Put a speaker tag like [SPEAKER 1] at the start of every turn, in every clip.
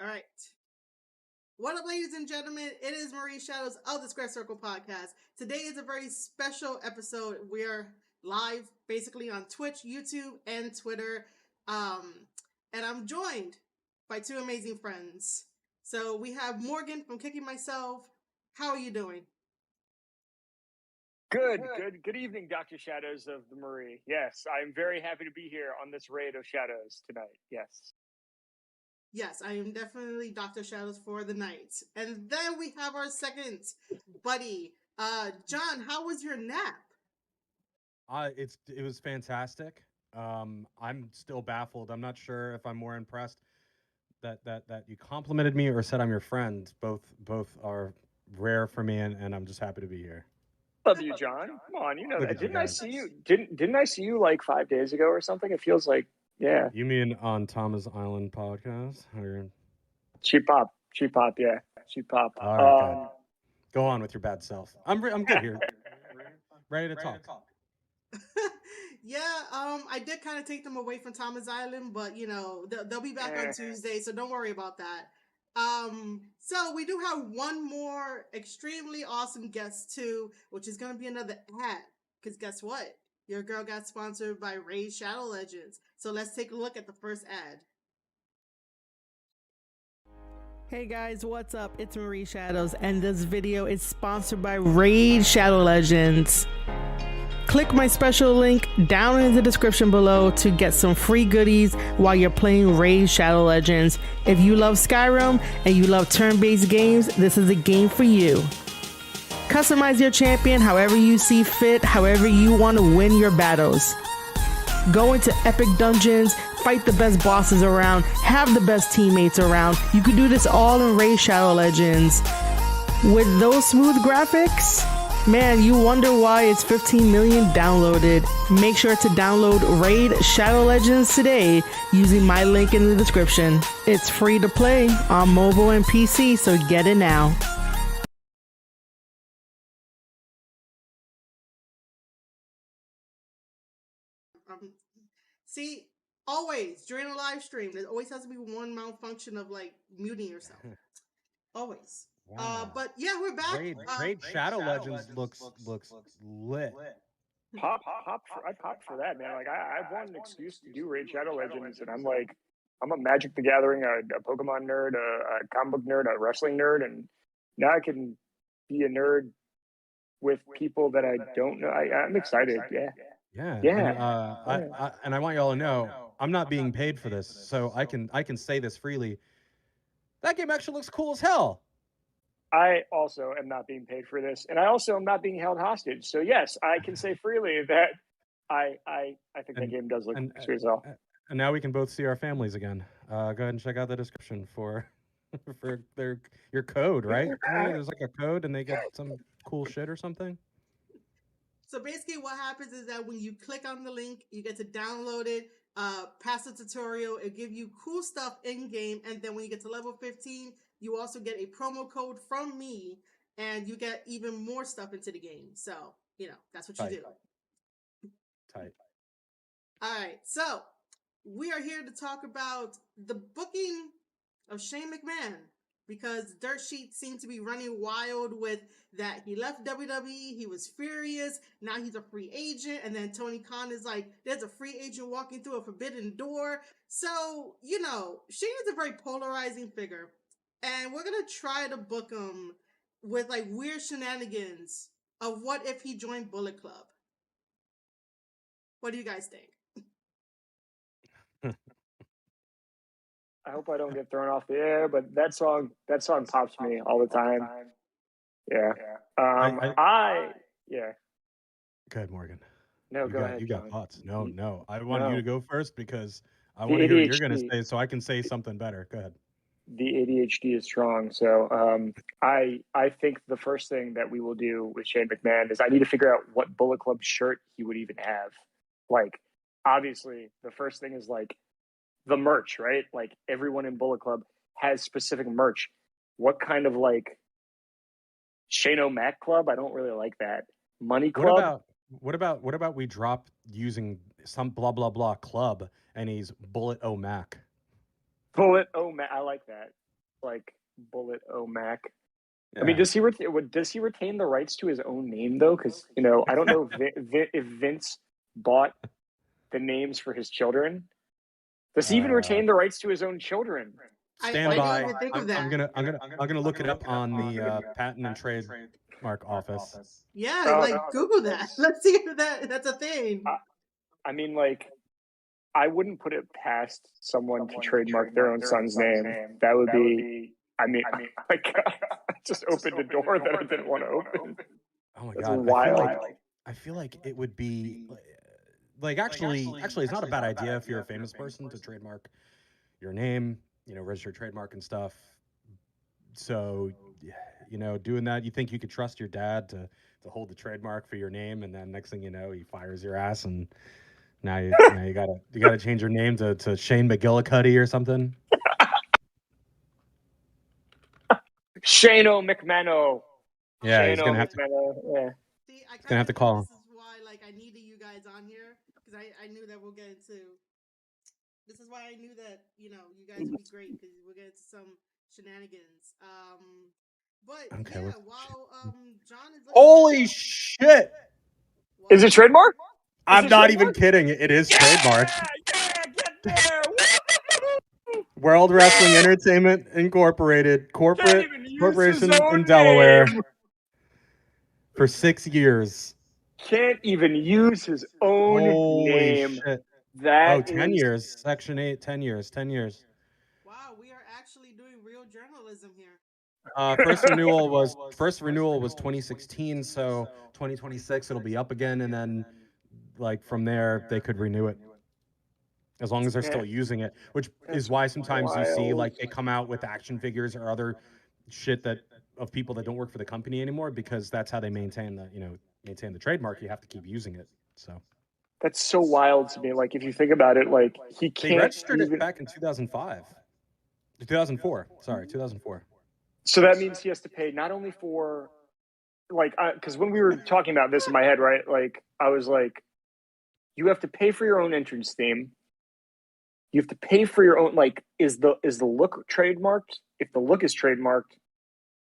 [SPEAKER 1] All right. What up, ladies and gentlemen? It is Marie Shadows of the Square Circle Podcast. Today is a very special episode. We're live basically on Twitch, YouTube, and Twitter. And I'm joined by two amazing friends. So we have Morgan from Kicking Myself. How are you doing?
[SPEAKER 2] Good evening, Dr. Shadows of the Marie. Yes, I'm very happy to be here on this raid of shadows tonight. Yes.
[SPEAKER 1] Yes, I am definitely Dr. Shadows for the night. And then we have our second buddy. John, how was your nap?
[SPEAKER 3] It was fantastic. I'm still baffled. I'm not sure if I'm more impressed that you complimented me or said I'm your friend. Both are rare for me, and I'm just happy to be here.
[SPEAKER 2] Love you, John. Come on, you know
[SPEAKER 3] Look
[SPEAKER 2] that.
[SPEAKER 3] at you
[SPEAKER 2] Didn't I
[SPEAKER 3] guys.
[SPEAKER 2] see you? Didn't I see you like 5 days ago or something? It feels like, yeah.
[SPEAKER 3] You mean on Thomas Island podcast?
[SPEAKER 2] Cheap pop, yeah, cheap pop.
[SPEAKER 3] All right, good. Go on with your bad self. I'm good here. Ready to talk.
[SPEAKER 1] Yeah, I did kind of take them away from Thomas Island, but you know they'll be back on Tuesday, so don't worry about that. So we do have one more extremely awesome guest too, which is going to be another ad. Because guess what? Your girl got sponsored by Raid Shadow Legends. So let's take a look at the first ad. Hey guys, what's up? It's Marie Shadows, and this video is sponsored by Raid Shadow Legends. Click my special link down in the description below to get some free goodies while you're playing Raid Shadow Legends. If you love Skyrim and you love turn-based games, this is a game for you. Customize your champion however you see fit, however you want to win your battles. Go into epic dungeons, fight the best bosses around, have the best teammates around. You can do this all in Raid Shadow Legends. With those smooth graphics, man, you wonder why it's 15 million downloaded. Make sure to download Raid Shadow Legends today using my link in the description. It's free to play on mobile and PC, so get it now. See, always during a live stream, there always has to be one malfunction of like muting yourself. Always.
[SPEAKER 3] Wow.
[SPEAKER 1] But yeah, we're back.
[SPEAKER 3] Raid Shadow Legends looks lit.
[SPEAKER 2] I popped for that, man. Like I've wanted an excuse to do Raid Shadow Legends, and I'm a Magic the Gathering, a Pokemon nerd, a comic book nerd, a wrestling nerd, and now I can be a nerd with people that I don't know. I'm excited. Yeah.
[SPEAKER 3] And I want y'all to know I'm not being paid for this, so I can say this freely. That game actually looks cool as hell.
[SPEAKER 2] I also am not being paid for this, and I also am not being held hostage. So yes, I can say freely that I think that game does look sweet as hell.
[SPEAKER 3] And now we can both see our families again. Go ahead and check out the description for your code, right? There's like a code, and they get some cool shit or something.
[SPEAKER 1] So basically what happens is that when you click on the link, you get to download it, pass the tutorial, it gives you cool stuff in-game, and then when you get to level 15, you also get a promo code from me, and you get even more stuff into the game. So, you know, that's what you do.
[SPEAKER 3] Tight.
[SPEAKER 1] All right, so we are here to talk about the booking of Shane McMahon, because Dirt Sheet seemed to be running wild with that he left WWE, he was furious, now he's a free agent, and then Tony Khan is like, there's a free agent walking through a forbidden door. So, you know, Shane is a very polarizing figure, and we're going to try to book him with like weird shenanigans of what if he joined Bullet Club. What do you guys think?
[SPEAKER 2] I hope I don't get thrown off the air, but that song pops me all the time. Yeah. Yeah.
[SPEAKER 3] Go ahead, Morgan.
[SPEAKER 2] No, go ahead.
[SPEAKER 3] You got
[SPEAKER 2] John.
[SPEAKER 3] thoughts? No. I want you to go first because I
[SPEAKER 2] The
[SPEAKER 3] want to hear what you're
[SPEAKER 2] ADHD.
[SPEAKER 3] going to say so I can say something better. Go ahead.
[SPEAKER 2] The ADHD is strong. So I think the first thing that we will do with Shane McMahon is I need to figure out what Bullet Club shirt he would even have. Like, obviously, the first thing is like the merch, right? Like everyone in Bullet Club has specific merch. What kind of like Shane O'Mac Club? I don't really like that. Money Club?
[SPEAKER 3] What about we drop using some blah blah blah club and he's Bullet O'Mac?
[SPEAKER 2] Bullet O'Mac. I like that. like Bullet O'Mac.
[SPEAKER 3] Yeah.
[SPEAKER 2] I mean, does he retain the rights to his own name though? Because I don't know if Vince bought the names for his children. Does he even retain the rights to his own children?
[SPEAKER 3] Stand
[SPEAKER 1] I
[SPEAKER 3] by.
[SPEAKER 1] didn't even think of that.
[SPEAKER 3] I'm gonna look it up on the Patent and Trademark Office.
[SPEAKER 1] Yeah, like Google that. Let's see if that's a thing.
[SPEAKER 2] I mean, like, I wouldn't put it past someone to trademark their own son's name. That would be. I mean, like, I just opened a door that I didn't want to open.
[SPEAKER 3] Oh my
[SPEAKER 2] That's
[SPEAKER 3] god!
[SPEAKER 2] wild.
[SPEAKER 3] I feel like it would be like actually, it's not a bad idea if you're a famous person to trademark your name, register trademark and stuff. So, doing that, you think you could trust your dad to hold the trademark for your name, and then next thing you know, he fires your ass, and now you gotta change your name to Shane McGillicuddy or something.
[SPEAKER 2] Shane McMahon.
[SPEAKER 3] Yeah,
[SPEAKER 2] Shane
[SPEAKER 3] he's gonna have to.
[SPEAKER 2] Yeah.
[SPEAKER 1] See, I
[SPEAKER 3] gonna have to call him.
[SPEAKER 1] This is why, like, I needed you guys on here because I knew that we'll get into. This is why I knew that you guys would be great because we'll get into some shenanigans. But
[SPEAKER 3] Okay,
[SPEAKER 1] yeah, while John is
[SPEAKER 3] holy shit!
[SPEAKER 2] Is it trademark?
[SPEAKER 3] I'm not even kidding. It is trademark.
[SPEAKER 2] Yeah, get there.
[SPEAKER 3] World Wrestling Entertainment Incorporated, corporation in Delaware, for 6 years.
[SPEAKER 2] Can't even use his own name.
[SPEAKER 3] Shit.
[SPEAKER 2] That
[SPEAKER 3] 10 years. Section 8, 10 years. 10 years.
[SPEAKER 1] Wow, we are actually doing real journalism here.
[SPEAKER 3] First renewal was 2016, so 2026 it'll be up again, and then like from there they could renew it. As long as they're still using it, which is why sometimes you see like they come out with action figures or other shit of people that don't work for the company anymore, because that's how they maintain the trademark. You have to keep using it. So
[SPEAKER 2] that's so wild to me. Like, if you think about it, like, he can't.
[SPEAKER 3] They registered it back in 2004. Sorry, 2004.
[SPEAKER 2] So that means he has to pay not only for, like, because when we were talking about this in my head, right? Like, I was like, you have to pay for your own entrance theme. You have to pay for your own, like, is the look trademarked? If the look is trademarked,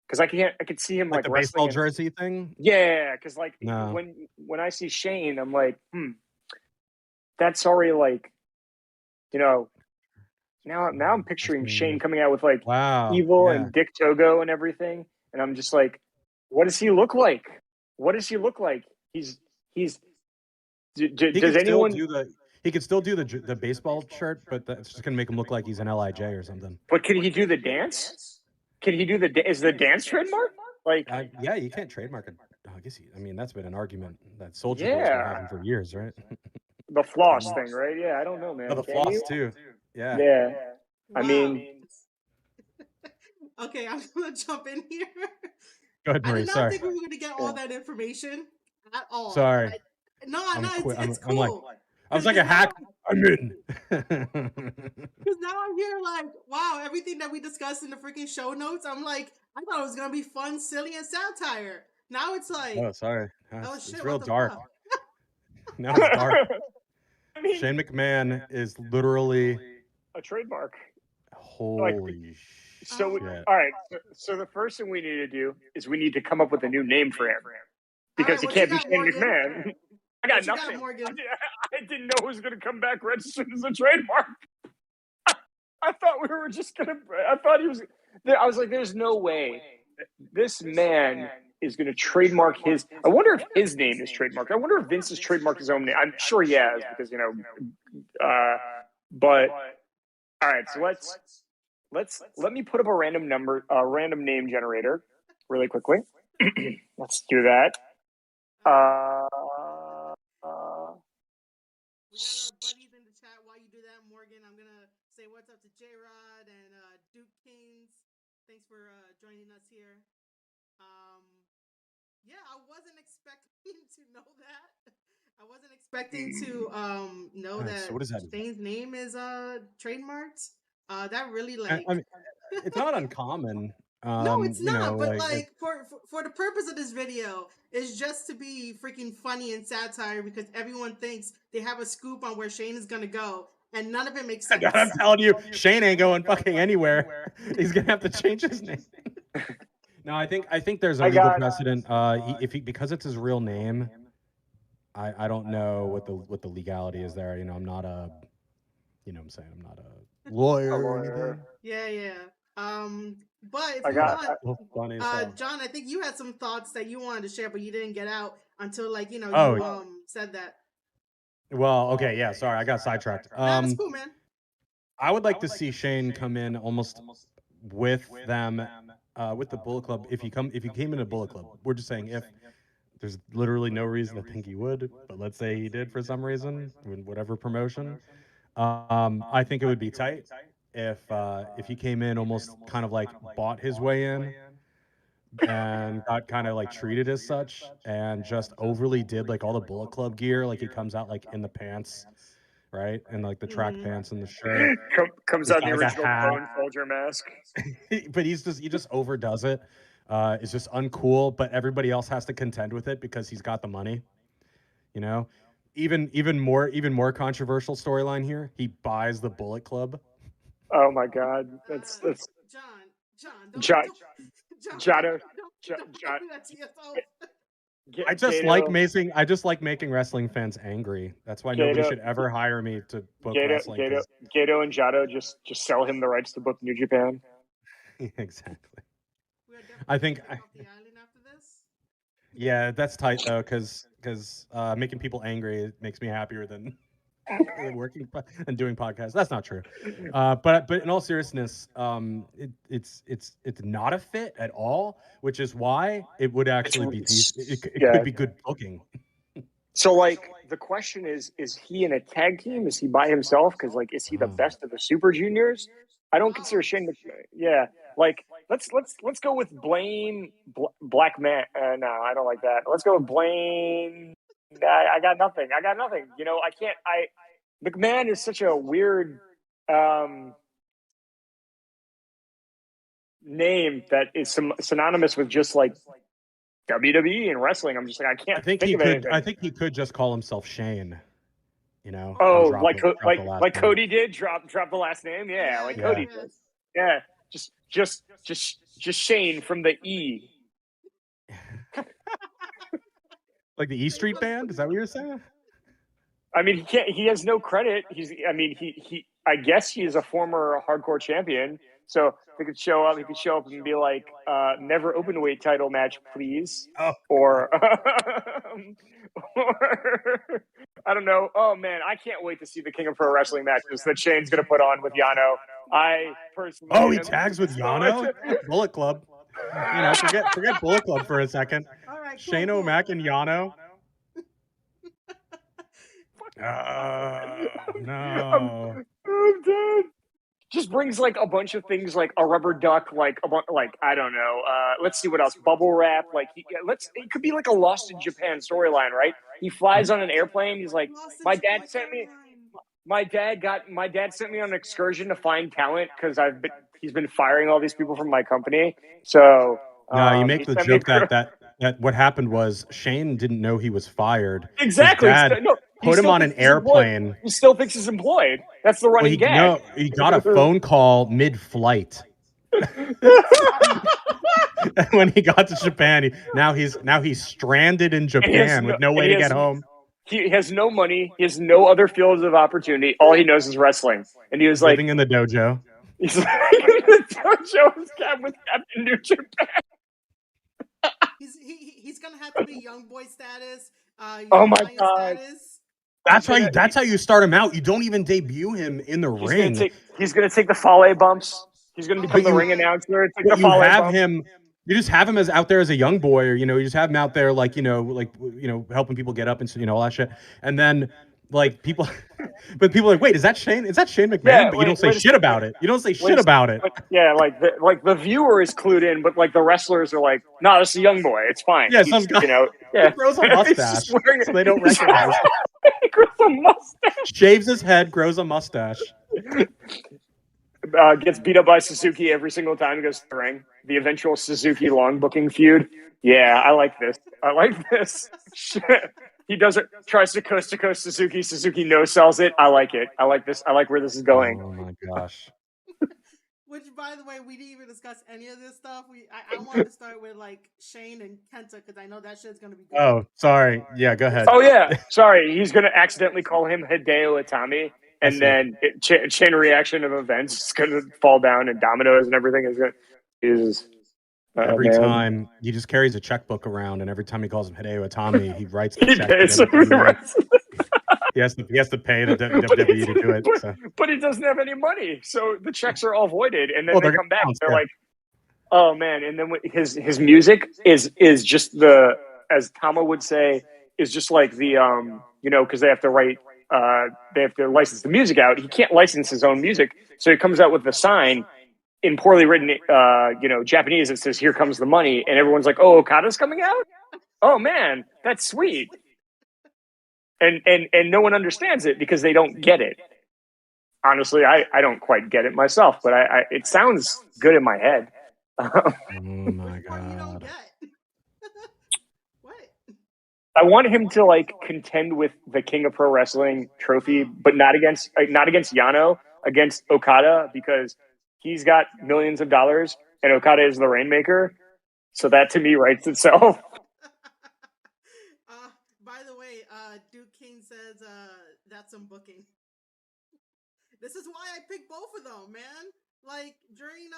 [SPEAKER 2] because I could see him like
[SPEAKER 3] the
[SPEAKER 2] wrestling
[SPEAKER 3] baseball jersey thing.
[SPEAKER 2] Yeah, because like when I see Shane, I'm like, that's already like, now I'm picturing Shane coming out with like Evil and Dick Togo and everything, and I'm just like, what does he look like? What does he look like? Does anyone?
[SPEAKER 3] He could still do the baseball shirt, but that's just gonna make him look like he's an LIJ or something.
[SPEAKER 2] But can he do the dance? Can he do is the dance trademark? Like,
[SPEAKER 3] yeah, you can't trademark it. I guess that's been an argument that Soldier Boy's been having for years, right?
[SPEAKER 2] The floss thing, right? Yeah, I don't know, man.
[SPEAKER 3] The floss too. Yeah.
[SPEAKER 2] Yeah.
[SPEAKER 1] Wow.
[SPEAKER 2] I mean,
[SPEAKER 1] okay, I'm gonna jump in here.
[SPEAKER 3] Go ahead, Marie.
[SPEAKER 1] I did not think we were gonna get all that information at all.
[SPEAKER 3] Sorry.
[SPEAKER 1] It's cool.
[SPEAKER 3] I was like a hack. I'm in.
[SPEAKER 1] Because now I'm here like, wow, everything that we discussed in the freaking show notes, I'm like, I thought it was going to be fun, silly, and satire. Now it's like...
[SPEAKER 3] Oh, sorry.
[SPEAKER 1] Shit,
[SPEAKER 3] it's real dark. Now it's dark. Shane McMahon is literally...
[SPEAKER 2] a trademark.
[SPEAKER 3] Holy shit.
[SPEAKER 2] So, all right. So the first thing we need to do is we need to come up with a new name for him. Because he can't be Shane McMahon. I got nothing. I didn't know it was going to come back registered as a trademark. I thought we were just going to. I thought he was. I was like, there's no way this man is going to trademark his. I wonder if his name is trademarked. I wonder if Vince has trademarked his own name. I'm sure he has because But all right, so let me put up a random name generator really quickly. Let's do that.
[SPEAKER 1] We got our buddies in the chat. While you do that, Morgan, I'm gonna say what's up to J-Rod and Duke Kings. Thanks for joining us here. Yeah, I wasn't expecting to know that. I wasn't expecting to know that Shane's name is trademarked. That really like.
[SPEAKER 3] I mean, it's not uncommon.
[SPEAKER 1] No, it's not. But like for the purpose of this video, is just to be freaking funny and satire because everyone thinks they have a scoop on where Shane is gonna go, and none of it makes sense.
[SPEAKER 3] I'm telling you, Shane ain't going fucking anywhere. He's gonna have to change his name. No, I think there's a legal precedent. Because it's his real name, I don't know what the legality is there. You know, I'm not a, you know what I'm saying, I'm not a lawyer or anything.
[SPEAKER 1] Yeah. But if you want,
[SPEAKER 3] Funny
[SPEAKER 1] John, I think you had some thoughts that you wanted to share, but you didn't get out until like you said that.
[SPEAKER 3] Well, okay, yeah. Sorry, I got sidetracked.
[SPEAKER 1] That's cool, man.
[SPEAKER 3] I would like to see Shane come in almost with them, with the Bullet Club. If he came in a Bullet Club, we're just saying if. There's literally no reason to think he would, but let's say he did for some reason, in whatever promotion. I think it would be tight if he came in almost kind of like bought his way in and got kind of like treated as such and just overly did like all the Bullet Club gear, like he comes out like in the pants, right, and like the track pants and the shirt.
[SPEAKER 2] Comes out in the original Bone Soldier mask.
[SPEAKER 3] But he just overdoes it. It's just uncool, but everybody else has to contend with it because he's got the money. You know, even more controversial storyline here. He buys the Bullet Club.
[SPEAKER 2] Oh my God, that's
[SPEAKER 1] John,
[SPEAKER 2] Jado.
[SPEAKER 3] I just like making wrestling fans angry. That's why nobody should ever hire me to book wrestling.
[SPEAKER 2] Jado and Jado just sell him the rights to book New Japan.
[SPEAKER 3] Exactly. I think. Yeah, that's tight though, because making people angry makes me happier than working and doing podcasts. That's not true. But in all seriousness, it's not a fit at all, which is why it would actually be decent. It could be good booking.
[SPEAKER 2] So like the question is he in a tag team? Is he by himself? Because like, is he the best of the Super Juniors? I don't consider Shane McMahon. Yeah, like let's go with Blaine Black Man. No, I don't like that. Let's go with Blaine. I got nothing. You know, I can't. McMahon is such a weird name that is synonymous with just like WWE and wrestling. I'm just like, I can't think of anything.
[SPEAKER 3] I think he could just call himself Shane. You know?
[SPEAKER 2] Oh, like Cody did drop the last name. Yeah, like Cody did. Yeah, just Shane from the E.
[SPEAKER 3] Like the E Street Band? Is that what you're saying?
[SPEAKER 2] I mean, he has no credit. I guess he is a former hardcore champion. So he could show up and be like, never open weight title match, please.
[SPEAKER 3] Oh.
[SPEAKER 2] Or I don't know. Oh man, I can't wait to see the King of Pro Wrestling matches that Shane's gonna put on with Yano. I personally.
[SPEAKER 3] Oh, he tags with Yano? Bullet Club. You know, forget Bullet Club for a second.
[SPEAKER 1] All right,
[SPEAKER 3] Shane O'Mac and Yano. No.
[SPEAKER 2] I'm dead. Just brings like a bunch of things, like a rubber duck, like I don't know. Let's see what else. Bubble wrap, like it could be like a Lost in Japan storyline, right? He flies on an airplane. He's like, my dad sent me on an excursion to find talent because he's been firing all these people from my company. So
[SPEAKER 3] no, you make the joke that what happened was Shane didn't know he was fired.
[SPEAKER 2] Exactly.
[SPEAKER 3] Put him on an airplane.
[SPEAKER 2] He still thinks he's employed. That's the running gag.
[SPEAKER 3] No, he got a phone call mid-flight. When he got to Japan, now he's stranded in Japan with no way to get home.
[SPEAKER 2] He has no money. He has no other fields of opportunity. All he knows is wrestling. And he was
[SPEAKER 3] living in the dojo.
[SPEAKER 2] He's living in the dojo with Captain New Japan.
[SPEAKER 1] He's gonna have to be young boy status.
[SPEAKER 2] Oh my God.
[SPEAKER 1] Status.
[SPEAKER 3] That's how you start him out. You don't even debut him in the ring.
[SPEAKER 2] He's gonna take the Fale bumps. He's gonna become the ring announcer.
[SPEAKER 3] You just have him as out there as a young boy, or you just have him out there like helping people get up and all that shit. And then like people but people are like, wait, is that Shane? Is that Shane McMahon?
[SPEAKER 2] Yeah,
[SPEAKER 3] but you don't say shit about it. You don't say shit about it.
[SPEAKER 2] Yeah, like the viewer is clued in, but like the wrestlers are like, no, this is a young boy. It's fine.
[SPEAKER 3] Yeah, some guy
[SPEAKER 2] he
[SPEAKER 3] grows a mustache, so they don't recognize him.
[SPEAKER 2] He grows a mustache.
[SPEAKER 3] Shaves his head, grows a mustache.
[SPEAKER 2] Gets beat up by Suzuki every single time he goes to the ring. The eventual Suzuki long booking feud. Yeah, I like this. Shit. He does it. Tries to coast Suzuki. Suzuki no sells it. I like it. I like this. I like where this is going.
[SPEAKER 3] Oh my gosh.
[SPEAKER 1] Which, by the way, we didn't even discuss any of this stuff. I wanted to start with like Shane and Kenta because I know that shit's gonna be good.
[SPEAKER 3] Oh, sorry. Yeah, go ahead.
[SPEAKER 2] Oh yeah, sorry. He's gonna accidentally call him Hideo Itami, and then chain reaction of events is gonna fall down, and dominoes and everything is gonna. Jesus.
[SPEAKER 3] Every
[SPEAKER 2] man.
[SPEAKER 3] time he just carries a checkbook around, and every time he calls him Hideo Itami, he writes the check. He has to pay the WWE to do it.
[SPEAKER 2] But he doesn't have any money, so the checks are all voided, and then they come back. They're like, "Oh man!" And then his music is just the, as Tama would say, is just like the because they have to write, they have to license the music out. He can't license his own music, so he comes out with the sign in poorly written, Japanese. It says, "Here comes the money," and everyone's like, "Oh, Okada's coming out? Oh man, that's sweet." And no one understands it because they don't get it. Honestly, I don't quite get it myself, but it sounds good in my head.
[SPEAKER 3] Oh my god!
[SPEAKER 1] You don't get. What?
[SPEAKER 2] I want him to like contend with the King of Pro Wrestling trophy, but not against Yano, against Okada, because he's got millions of dollars and Okada is the Rainmaker. So that to me writes itself.
[SPEAKER 1] By the way, Duke King says that's some booking. This is why I picked both of them, man. Like during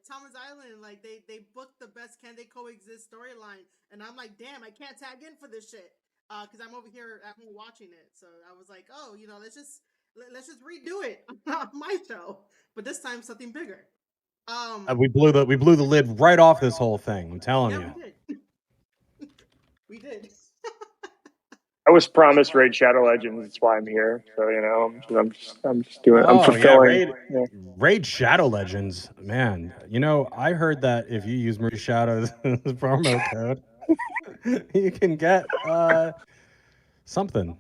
[SPEAKER 1] Thomas Island, like they booked the best Can They Coexist storyline, and I'm like, damn, I can't tag in for this shit because I'm over here at home watching it. So I was like, oh, let's just redo it on my show, but this time something bigger.
[SPEAKER 3] We blew the lid right off this whole thing. I'm telling you.
[SPEAKER 1] We did.
[SPEAKER 2] I was promised Raid Shadow Legends. That's why I'm here. So I'm just doing. I'm fulfilling.
[SPEAKER 3] Yeah, Raid Shadow Legends, man. I heard that if you use Marie Shadow's promo code, you can get something.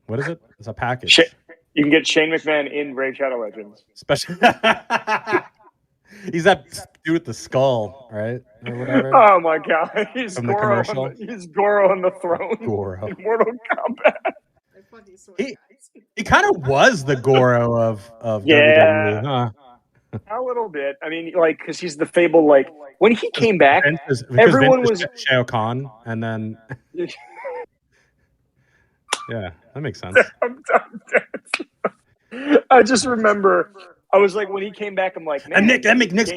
[SPEAKER 3] What is it? It's a package.
[SPEAKER 2] You can get Shane McMahon in Raid Shadow Legends.
[SPEAKER 3] Special. He's that dude with the skull, right? Or whatever.
[SPEAKER 2] Oh my god, he's
[SPEAKER 3] From the commercial.
[SPEAKER 2] He's Goro on the throne.
[SPEAKER 3] Goro.
[SPEAKER 2] In Mortal Kombat.
[SPEAKER 3] He kind of was the Goro of WWE, huh?
[SPEAKER 2] A little bit. I mean, like, because he's the fable. Like when he came back, everyone was
[SPEAKER 3] Shao Kahn, and then yeah, that makes sense.
[SPEAKER 2] I just remember. I was like, when he came back, I'm like, man.
[SPEAKER 3] And Nick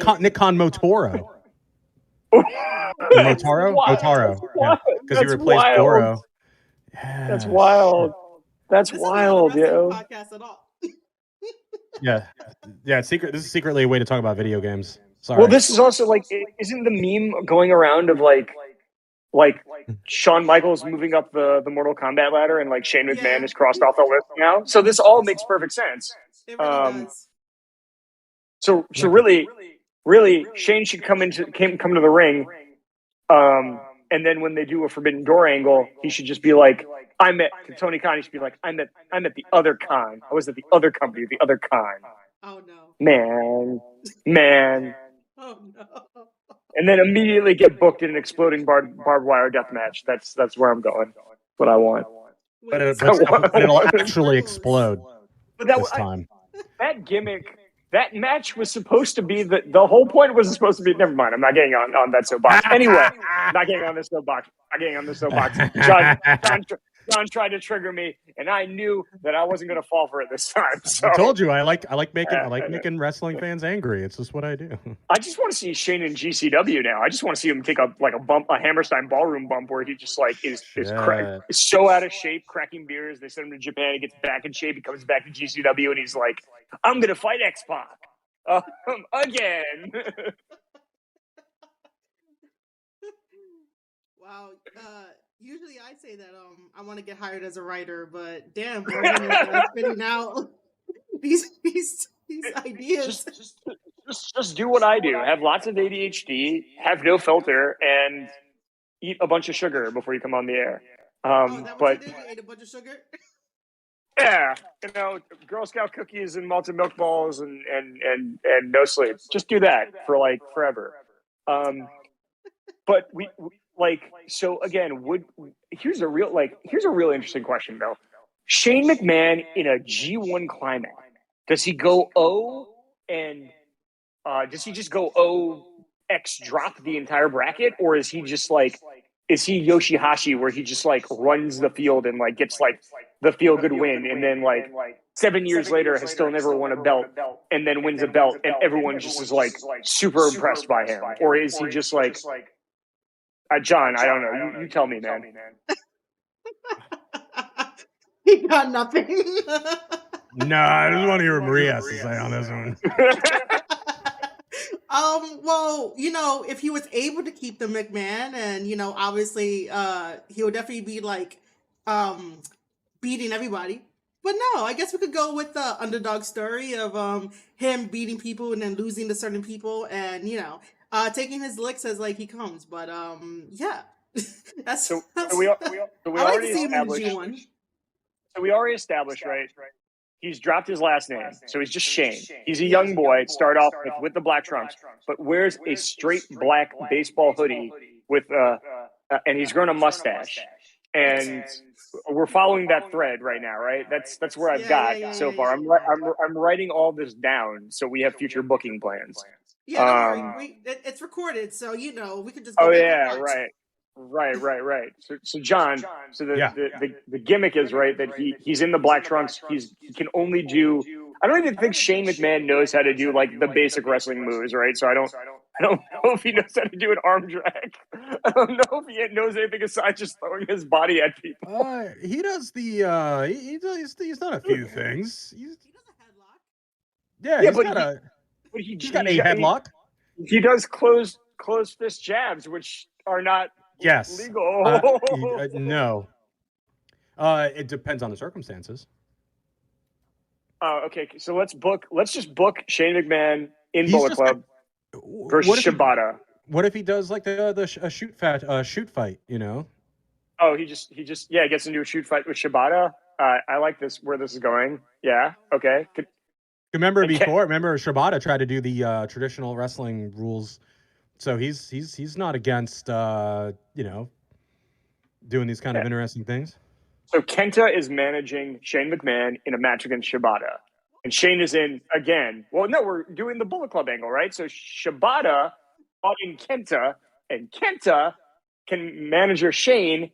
[SPEAKER 3] Khan Motoro. Motaro? Because he replaced Goro. Yeah,
[SPEAKER 2] that's wild. That's wild, yo.
[SPEAKER 3] Yeah. Secret. This is secretly a way to talk about video games. Sorry.
[SPEAKER 2] Well, this is also like, isn't the meme going around of like Shawn Michaels moving up the Mortal Kombat ladder and like Shane McMahon is crossed off the list now? So this all makes perfect sense.
[SPEAKER 1] It really does.
[SPEAKER 2] So really, Shane should come to the ring, and then when they do a Forbidden Door angle, he should just be like, Tony Khan. He should be like, I'm at the other Khan. I was at the other company, the other Khan.
[SPEAKER 1] Oh no,
[SPEAKER 2] man.
[SPEAKER 1] Oh no.
[SPEAKER 2] And then immediately get booked in an exploding barbed wire death match. That's where I'm going. What I want.
[SPEAKER 3] But it'll actually explode this time.
[SPEAKER 2] That gimmick. That match was supposed to be the whole point was supposed to be. Never mind. I'm not getting on that soapbox. Anyway, not getting on this soapbox. John tried to trigger me, and I knew that I wasn't going to fall for it this time. So.
[SPEAKER 3] I told you I like making wrestling fans angry. It's just what I do.
[SPEAKER 2] I just want to see Shane in GCW now. I just want to see him take a Hammerstein ballroom bump where he just like is so out of shape, cracking beers. They send him to Japan. He gets back in shape. He comes back to GCW, and he's like, I'm going to fight X-Pac again.
[SPEAKER 1] Wow. Usually I say that I want to get hired as a writer, but damn, we're spitting out these ideas.
[SPEAKER 2] Just do what I do. Have lots of ADHD, have no filter, and eat a bunch of sugar before you come on the air.
[SPEAKER 1] But you ate a bunch of sugar?
[SPEAKER 2] Yeah, Girl Scout cookies and malted milk balls and no sleep. Just do that for like forever. But so again, here's a real interesting question though. Shane McMahon in a G1 climax, does he go O and does he just go O X drop the entire bracket, or is he just like, is he Yoshihashi where he just like runs the field and like gets like the feel good win, and then like 7 years later has still never won a belt, and then wins a belt, and everyone just is like super impressed by him? Or is he just like, John, I don't know. You tell me, man.
[SPEAKER 1] He got nothing.
[SPEAKER 3] No, I just want to hear what Maria has to say on this one.
[SPEAKER 1] Well, you know, if he was able to keep the McMahon, and you know, obviously, he would definitely be like, beating everybody. But no, I guess we could go with the underdog story of him beating people and then losing to certain people, and you know, taking his licks as like he comes. But yeah, that's
[SPEAKER 2] so
[SPEAKER 1] that's,
[SPEAKER 2] we
[SPEAKER 1] I like
[SPEAKER 2] already
[SPEAKER 1] to see him in
[SPEAKER 2] established.
[SPEAKER 1] G1.
[SPEAKER 2] So we already established, right? He's dropped his last name, so he's just Shane. He's a young boy. Start off with the black trunks, but wears a straight black baseball hoodie with and he's grown a mustache. And we're following that thread right now, right? That's where I've got so far. I'm writing all this down so we have future booking plans.
[SPEAKER 1] Yeah, don't worry. It's recorded, so you know we could just. Go
[SPEAKER 2] Oh
[SPEAKER 1] back
[SPEAKER 2] yeah,
[SPEAKER 1] and watch.
[SPEAKER 2] Right. So John, so the gimmick is right that he's in the black trunks. He can only do. I don't even think Shane McMahon knows how to do like the basic wrestling moves, right? So I don't know if he knows how to do an arm drag. I don't know if he knows anything aside just throwing his body at people.
[SPEAKER 3] He does the he's done a few things.
[SPEAKER 1] He does a headlock.
[SPEAKER 3] Yeah, he's got a headlock.
[SPEAKER 2] He does closed fist jabs, which are not legal.
[SPEAKER 3] No. It depends on the circumstances.
[SPEAKER 2] Okay, so let's just book Shane McMahon in Bullet Club versus Shibata.
[SPEAKER 3] What if he does like a shoot fight? You know?
[SPEAKER 2] Oh, he just gets into a shoot fight with Shibata. I like where this is going. Yeah. Okay.
[SPEAKER 3] Remember Shibata tried to do the traditional wrestling rules, so he's not against you know, doing these kind of interesting things.
[SPEAKER 2] So Kenta is managing Shane McMahon in a match against Shibata. And Shane is in again. Well, no, we're doing the Bullet Club angle, right? So Shibata fighting Kenta, and Kenta can manager Shane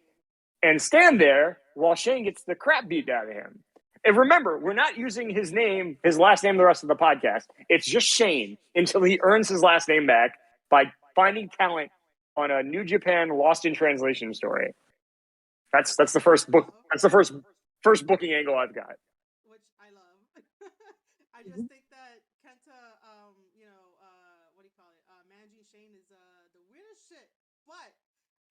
[SPEAKER 2] and stand there while Shane gets the crap beat out of him. And remember, we're not using his last name the rest of the podcast. It's just Shane until he earns his last name back by finding talent on a New Japan Lost in Translation story. That's the first book. That's the first booking angle I've got.
[SPEAKER 1] Which I love. I just think that Kenta, you know, what do you call it? Managing Shane is the weirdest shit. But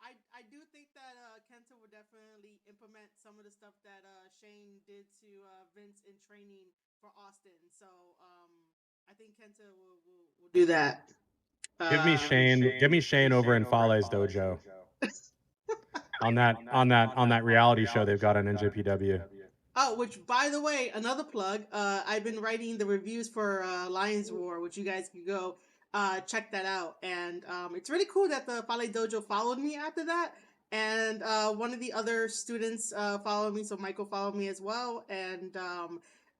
[SPEAKER 1] I do think that Kenta will definitely implement some of the stuff that Shane did to Vince in training for Austin. So I think Kenta will do that.
[SPEAKER 3] Give me Shane over in Fale's dojo. on that reality show they've got on NJPW.
[SPEAKER 1] Oh, which by the way, another plug. I've been writing the reviews for Lions Roar, which you guys can go check that out. And it's really cool that the Fale Dojo followed me after that. And one of the other students followed me, so Michael followed me as well. And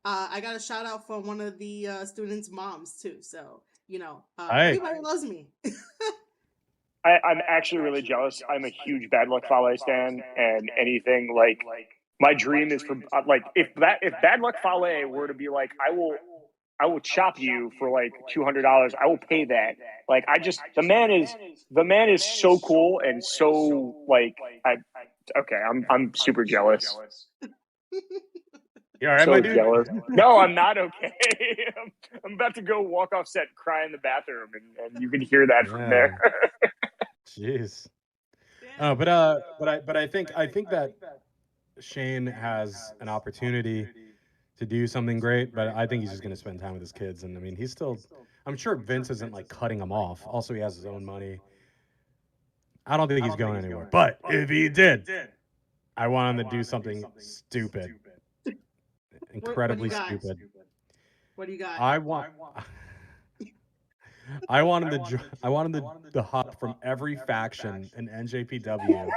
[SPEAKER 1] I got a shout out from one of the students' moms too. So you know, everybody loves me.
[SPEAKER 2] I'm actually really jealous. I'm a huge Bad Luck Fale stan, and anything like my dream is for like if Bad Luck Fale were to be like, I will chop you for like $200. I will pay that. Like the man is so cool and so like I'm super jealous.
[SPEAKER 3] You all right,
[SPEAKER 2] so
[SPEAKER 3] my dude?
[SPEAKER 2] Jealous. No, I'm not okay. I'm about to go walk off set and cry in the bathroom, and you can hear that from there.
[SPEAKER 3] Jeez. But I think that Shane has an opportunity to do something great, but I think he's just going to spend time with his kids. And I mean, I'm sure Vince isn't like cutting him off. Also, he has his own money. I don't think he's going anywhere. But if he did, I want him to do something stupid. Incredibly stupid.
[SPEAKER 1] What do you got?
[SPEAKER 3] I want him to. I want him to hop from every faction in NJPW,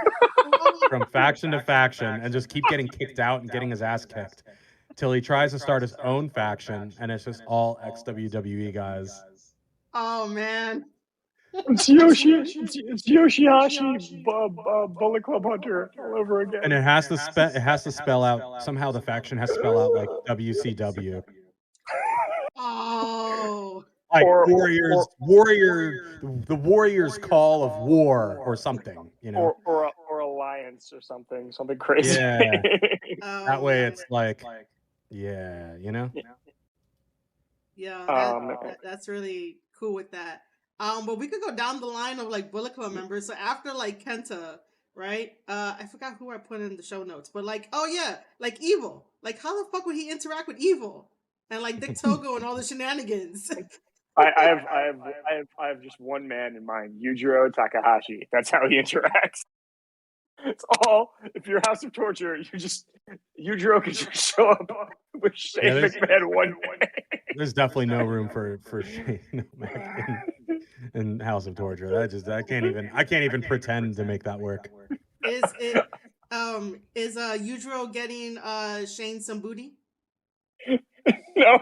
[SPEAKER 3] from faction to faction, and just keep getting kicked out and getting his ass kicked till he tries to start his own faction, and it's just all ex-WWE guys.
[SPEAKER 1] Oh man.
[SPEAKER 2] It's Yoshihashi, Bullet Club Hunter all over again.
[SPEAKER 3] And it has to spell out somehow. The faction has to spell out like WCW.
[SPEAKER 1] Oh.
[SPEAKER 3] Like
[SPEAKER 2] Or-
[SPEAKER 3] the Warriors Call of War or something, you know.
[SPEAKER 2] Or Alliance or something crazy.
[SPEAKER 3] Yeah.
[SPEAKER 1] Oh,
[SPEAKER 3] That way
[SPEAKER 1] man.
[SPEAKER 3] it's like, yeah, you know.
[SPEAKER 1] Yeah, that's really cool with that. But we could go down the line of like Bullet Club members. So after like Kenta, right? I forgot who I put in the show notes, but like, oh yeah, like Evil. Like, how the fuck would he interact with Evil? And like Dick Togo and all the shenanigans.
[SPEAKER 2] I have just one man in mind, Yujiro Takahashi. That's how he interacts. It's all, if you're House of Torture, Yujiro can just show up with Shane McMahon one day.
[SPEAKER 3] There's definitely no room for Shane McMahon in House of Torture. I can't even pretend to make that work.
[SPEAKER 1] Is Yujiro getting Shane some booty?
[SPEAKER 2] No.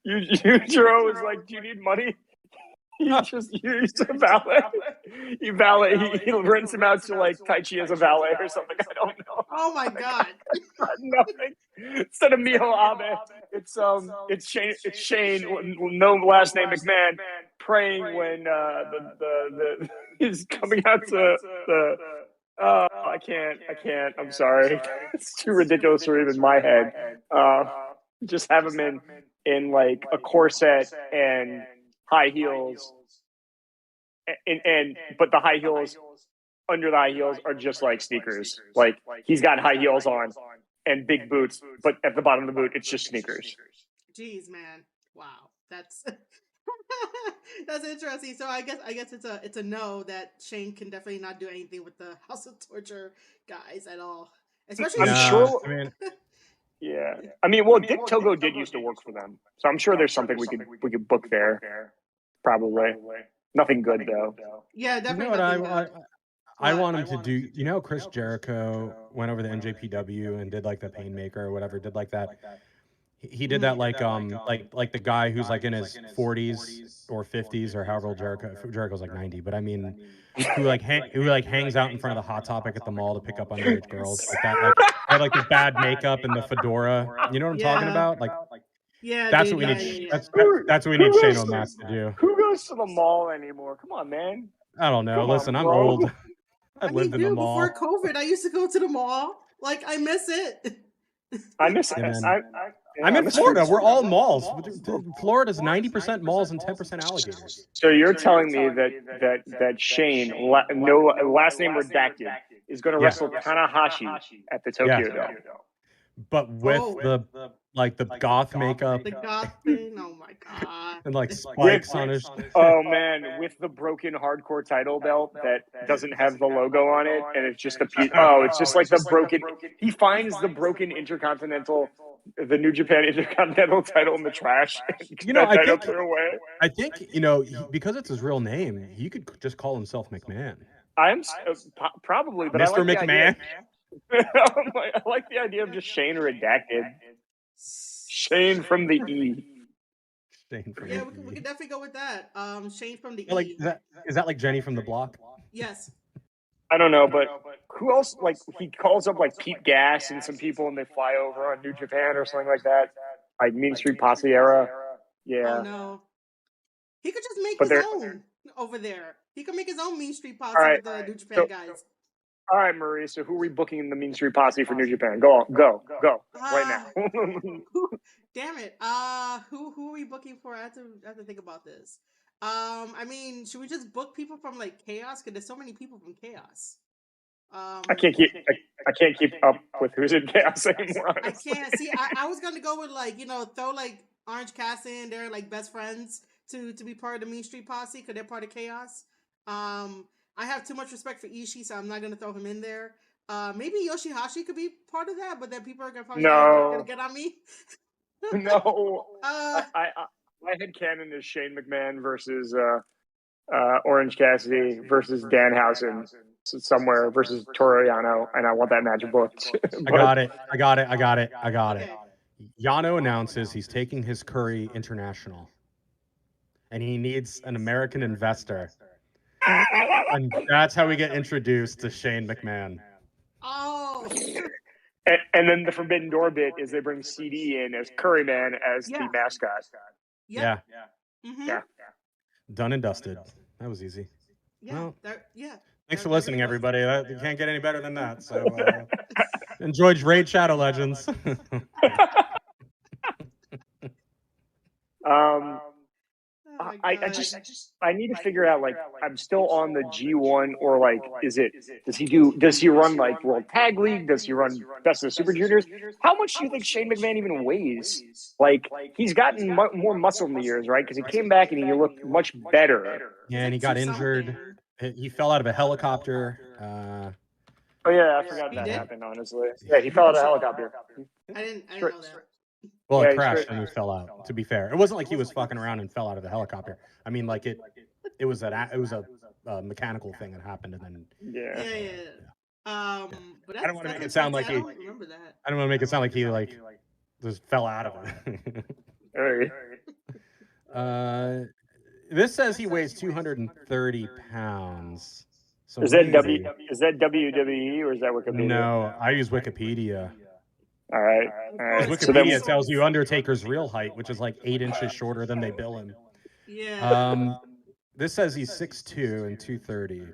[SPEAKER 2] Yujiro is like, do you need money? He just used a valet. He rents him out to like Tai Chi as a valet or something. I don't know.
[SPEAKER 1] Oh my god.
[SPEAKER 2] Nothing. Instead of Miho Abe, it's Shane, no last name McMahon, praying when he's coming out to the. I can't. I'm sorry. It's too ridiculous for even my head. Just have him in like a corset and high heels, but the high heels under the high heels are just like sneakers. Like he's got high heels on and big boots, but at the bottom of the boot it's just sneakers.
[SPEAKER 1] Jeez, man! Wow, that's that's interesting. So I guess it's a no that Shane can definitely not do anything with the House of Torture guys at all. Especially,
[SPEAKER 2] I'm sure. Yeah, I mean, well, Dick Togo did used to work for them, so I'm sure there's something we could book there. Probably nothing good though.
[SPEAKER 1] Yeah, definitely.
[SPEAKER 3] You know what I want him to do? You know, Chris Jericho went over to NJPW and did like the Painmaker or whatever. Did like that. He did that like the guy who's like in his 40s or 50s or however old Jericho's like 90, but I mean who hangs out in front of the Hot Topic at the mall to pick up underage girls like that, like had like the bad makeup and the fedora. You know what I'm talking about? Like
[SPEAKER 1] yeah,
[SPEAKER 3] that's
[SPEAKER 1] dude,
[SPEAKER 3] what we need.
[SPEAKER 1] yeah.
[SPEAKER 3] That's what we need Shane O'Mac to do.
[SPEAKER 2] Who goes to the mall anymore? Come on, man.
[SPEAKER 3] I don't know. Listen, I'm
[SPEAKER 2] bro.
[SPEAKER 3] old. I lived in the mall.
[SPEAKER 1] Before COVID, I used to go to the mall. Like, I miss it.
[SPEAKER 2] I miss it.
[SPEAKER 3] I'm in Florida. We're all malls. Florida's 90% malls and 10% alligators.
[SPEAKER 2] So you're telling me that Shane, no last name redacted, is going to wrestle Tanahashi at the Tokyo Dome,
[SPEAKER 3] but with the goth makeup,
[SPEAKER 1] the goth thing. Oh my god!
[SPEAKER 3] And like spikes on his.
[SPEAKER 2] Oh man, with the broken hardcore title belt that doesn't have the logo on it, and it's just a piece. Oh, it's just like the broken. He finds the broken the New Japan Intercontinental title in the trash.
[SPEAKER 3] You know, I think because it's his real name, he could just call himself McMahon.
[SPEAKER 2] I'm probably, but
[SPEAKER 3] Mr. McMahon.
[SPEAKER 2] I like the idea of just Shane redacted. Shane from the E.
[SPEAKER 1] We can definitely go with that. Shane from the
[SPEAKER 3] E. Is that like Jenny from the Block?
[SPEAKER 1] Yes.
[SPEAKER 2] I don't know, but who else? Like he calls up like Pete Gas and some people, and they fly over on New Japan or something like that. Like Mean Street Posse era. Yeah.
[SPEAKER 1] Oh no. He could just make his own over there. He could make his own Mean Street Posse with the New Japan guys.
[SPEAKER 2] All right, Marie. So who are we booking in the Mean Street Posse for New Japan? Go right now.
[SPEAKER 1] Damn it. Who are we booking for? I have to think about this. I mean, should we just book people from like Chaos? Because there's so many people from Chaos.
[SPEAKER 2] I can't keep up with who's in Chaos anymore. Honestly.
[SPEAKER 1] I can't see. I was gonna go with like throw like Orange Cassidy in there, like best friends to be part of the Mean Street Posse because they're part of Chaos. I have too much respect for Ishii, so I'm not gonna throw him in there. Maybe Yoshihashi could be part of that, but then people are gonna probably gonna get on me.
[SPEAKER 2] No. My headcanon is Shane McMahon versus Orange Cassidy versus Danhausen somewhere versus Yano, and I want that match booked.
[SPEAKER 3] I got it. Yano announces he's taking his curry international, and he needs an American investor. And that's how we get introduced to Shane McMahon.
[SPEAKER 1] Oh.
[SPEAKER 2] And then the Forbidden Door bit is they bring CD in as Curryman as the mascot.
[SPEAKER 3] Yeah.
[SPEAKER 1] Mm-hmm.
[SPEAKER 2] Yeah.
[SPEAKER 3] Done and dusted. That was easy.
[SPEAKER 1] Yeah.
[SPEAKER 3] Well, thanks for listening, everybody. You can't get any better than that. So enjoy Raid Shadow Legends.
[SPEAKER 2] I need to figure out, like, I'm still on the G1, or like, does he run like World Tag League? Does he run Best of the Super Juniors? How much do you think Shane McMahon even weighs? Like, he's gotten more muscle in the years, right? Because he came back and he looked much better.
[SPEAKER 3] Yeah, and he got injured. He fell out of a helicopter.
[SPEAKER 2] Oh yeah, I forgot that happened, honestly. Yeah, he fell out of a helicopter.
[SPEAKER 1] I didn't know that.
[SPEAKER 3] Well, it crashed and he fell out. To be fair, it wasn't like he was fucking around and fell out of the helicopter. I mean, like it was a mechanical thing that happened, and then
[SPEAKER 1] But
[SPEAKER 3] I don't want to make it sound like he. I
[SPEAKER 1] remember that.
[SPEAKER 3] I don't want to make it sound like he just fell out of it. This says he weighs 230 pounds. So
[SPEAKER 2] is that WWE or is that Wikipedia?
[SPEAKER 3] No, I use Wikipedia.
[SPEAKER 2] All right.
[SPEAKER 3] Wikipedia tells you Undertaker's real height, which is like 8 inches shorter than they bill him.
[SPEAKER 1] Yeah.
[SPEAKER 3] This says he's 6'2" and 230.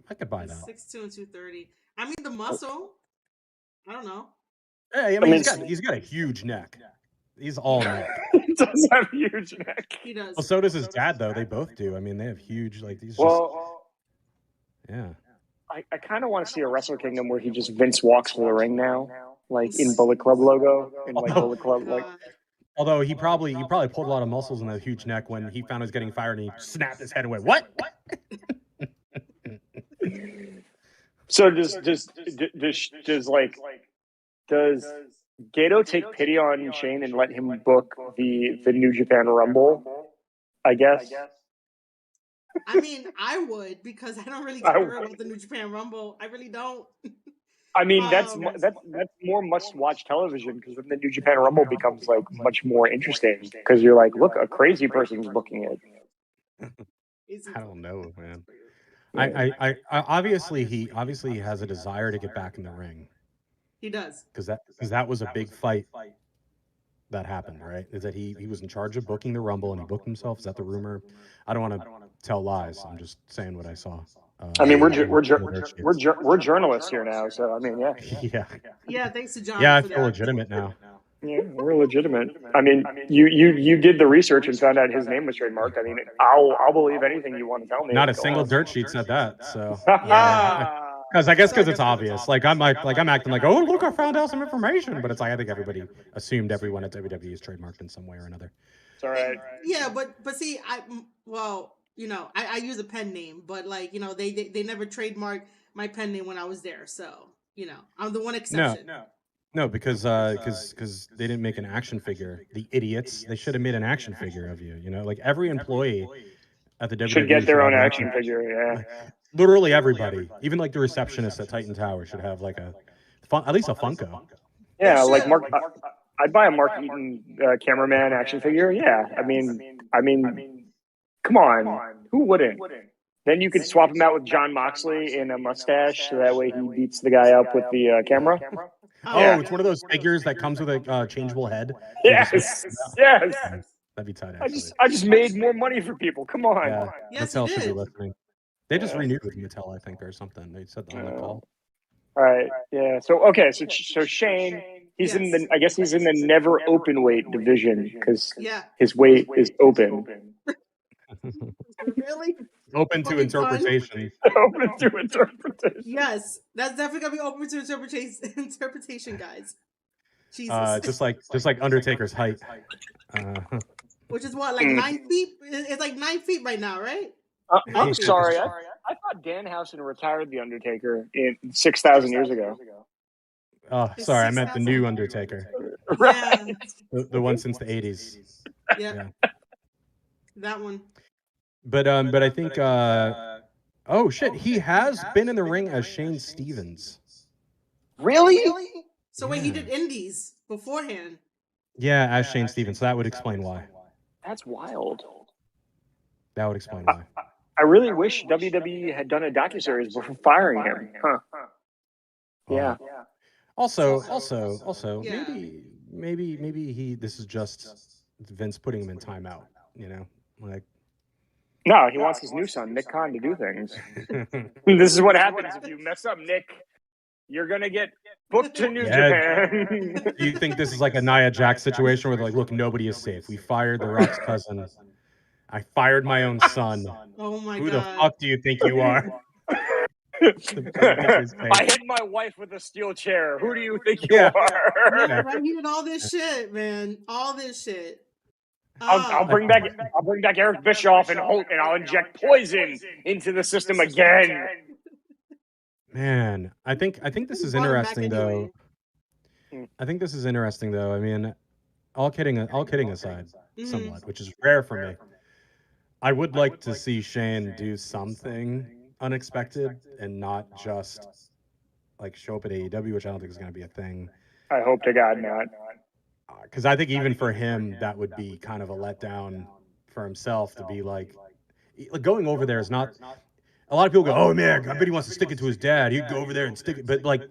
[SPEAKER 3] I could buy that.
[SPEAKER 1] 6'2" and 230. I mean, the muscle. I don't know.
[SPEAKER 3] Hey, I mean, he's got a huge neck. He's all neck.
[SPEAKER 2] He does have a huge neck.
[SPEAKER 1] He does.
[SPEAKER 3] Well, so does his dad, though. They both do. I mean, they have huge, like, these. Yeah.
[SPEAKER 2] I kind of want to see a Wrestle Kingdom where he just Vince walks for the ring now, like in Bullet Club logo, and like Bullet Club, like.
[SPEAKER 3] Although he probably pulled a lot of muscles in that huge neck when he found he was getting fired, and he snapped his head away. What?
[SPEAKER 2] So does Jado take pity on Shane and let him book the New Japan Rumble? I guess.
[SPEAKER 1] I mean, I would, because I don't really care about the New Japan Rumble. I really don't.
[SPEAKER 2] I mean, that's more must-watch television, because then the New Japan Rumble becomes like much more interesting, because you're like, look, a crazy person's booking it.
[SPEAKER 3] I don't know, man. I obviously he has a desire to get back in the ring.
[SPEAKER 1] He does,
[SPEAKER 3] because that was a big fight that happened, right? Is that he was in charge of booking the Rumble and he booked himself? Is that the rumor? I don't want to tell lies. I'm just saying what I saw.
[SPEAKER 2] I mean, we're journalists here now, so I mean,
[SPEAKER 1] yeah. Thanks to John.
[SPEAKER 3] Yeah, I feel legitimate now.
[SPEAKER 2] Yeah, we're legitimate. I mean, you did the research and found out his name was trademarked. I mean, I'll believe anything you want to tell me.
[SPEAKER 3] Not a single dirt sheet said that. So because it's obvious. Like I'm acting like, oh look, I found out some information, but it's like I think everybody assumed everyone at WWE is trademarked in some way or another.
[SPEAKER 2] It's all right.
[SPEAKER 1] Yeah, but see, I use a pen name, but like, they never trademarked my pen name when I was there, so I'm the one exception.
[SPEAKER 3] No, because they didn't make an action figure. The idiots. They should have made an action figure of you. Like every employee at the WWE
[SPEAKER 2] should get their own action figure. Yeah.
[SPEAKER 3] Literally everybody, even like the receptionist at Titan Tower, should have like at least a Funko.
[SPEAKER 2] Yeah, like Mark. I'd buy a Mark Eaton cameraman action figure. Yeah, I mean, come on, who wouldn't? Then you could swap him out with John Moxley in a mustache, so that way he beats the guy up with the camera.
[SPEAKER 3] Oh, it's one of those figures that comes with a changeable head.
[SPEAKER 2] Yes.
[SPEAKER 3] That'd be tight.
[SPEAKER 2] I just made more money for people. Come on.
[SPEAKER 3] Yeah,
[SPEAKER 1] yes,
[SPEAKER 3] Mattel should be listening. They just renewed with Mattel, I think, or something. They said on the call.
[SPEAKER 2] All right. Yeah. So Shane, he's in the. I guess he's in the never open weight division because his weight is open.
[SPEAKER 1] Really?
[SPEAKER 3] Open to interpretation.
[SPEAKER 2] Open to interpretation.
[SPEAKER 1] Yes, that's definitely gonna be open to interpretation, guys. Jesus.
[SPEAKER 3] Just like Undertaker's height.
[SPEAKER 1] Which is what, like 9 feet? It's like 9 feet right now, right?
[SPEAKER 2] I'm sorry. I thought Danhausen retired the Undertaker in 6,000 years ago.
[SPEAKER 3] Oh, sorry, I meant the new Undertaker.
[SPEAKER 2] Right.
[SPEAKER 3] The one since the 80s.
[SPEAKER 1] Yeah. That one.
[SPEAKER 3] But I think oh shit, he has been in the ring as Shane Stevens.
[SPEAKER 2] Really?
[SPEAKER 1] So wait, he did indies beforehand.
[SPEAKER 3] Yeah, as Shane Stevens. So that would explain why.
[SPEAKER 2] That's wild.
[SPEAKER 3] That would explain why.
[SPEAKER 2] I really wish WWE had done a docuseries before firing him. Huh. Yeah.
[SPEAKER 3] Also,
[SPEAKER 1] Yeah.
[SPEAKER 3] maybe he. This is just Vince putting him in timeout. You know, like.
[SPEAKER 2] No, he wants his new son, Nick Khan, to do things. This is what happens if you mess up, Nick. You're gonna get booked to New Japan.
[SPEAKER 3] Do you think this is like a Nia Jax situation where they're like, look, nobody is safe. We fired The Rock's cousin. I fired my own son.
[SPEAKER 1] Oh my
[SPEAKER 3] Who
[SPEAKER 1] God.
[SPEAKER 3] the fuck do you think you are?
[SPEAKER 2] I hit my wife with a steel chair. Who do you think you are?
[SPEAKER 1] Yeah, right. He did all this shit, man. All this shit.
[SPEAKER 2] I'll bring back Eric Bischoff and Holt, and I'll inject poison into the system again.
[SPEAKER 3] Man, I think this is interesting though. I think this is interesting though. I mean, all kidding aside, somewhat, which is rare for me. I would like to see Shane do something unexpected and not just like show up at AEW, which I don't think is going to be a thing.
[SPEAKER 2] I hope to God not.
[SPEAKER 3] Because I think even for him, that would be kind of a letdown for himself to be like going over there is not. A lot of people go, "Oh man, I bet he wants to stick it to his dad. He'd go over there and stick it." But like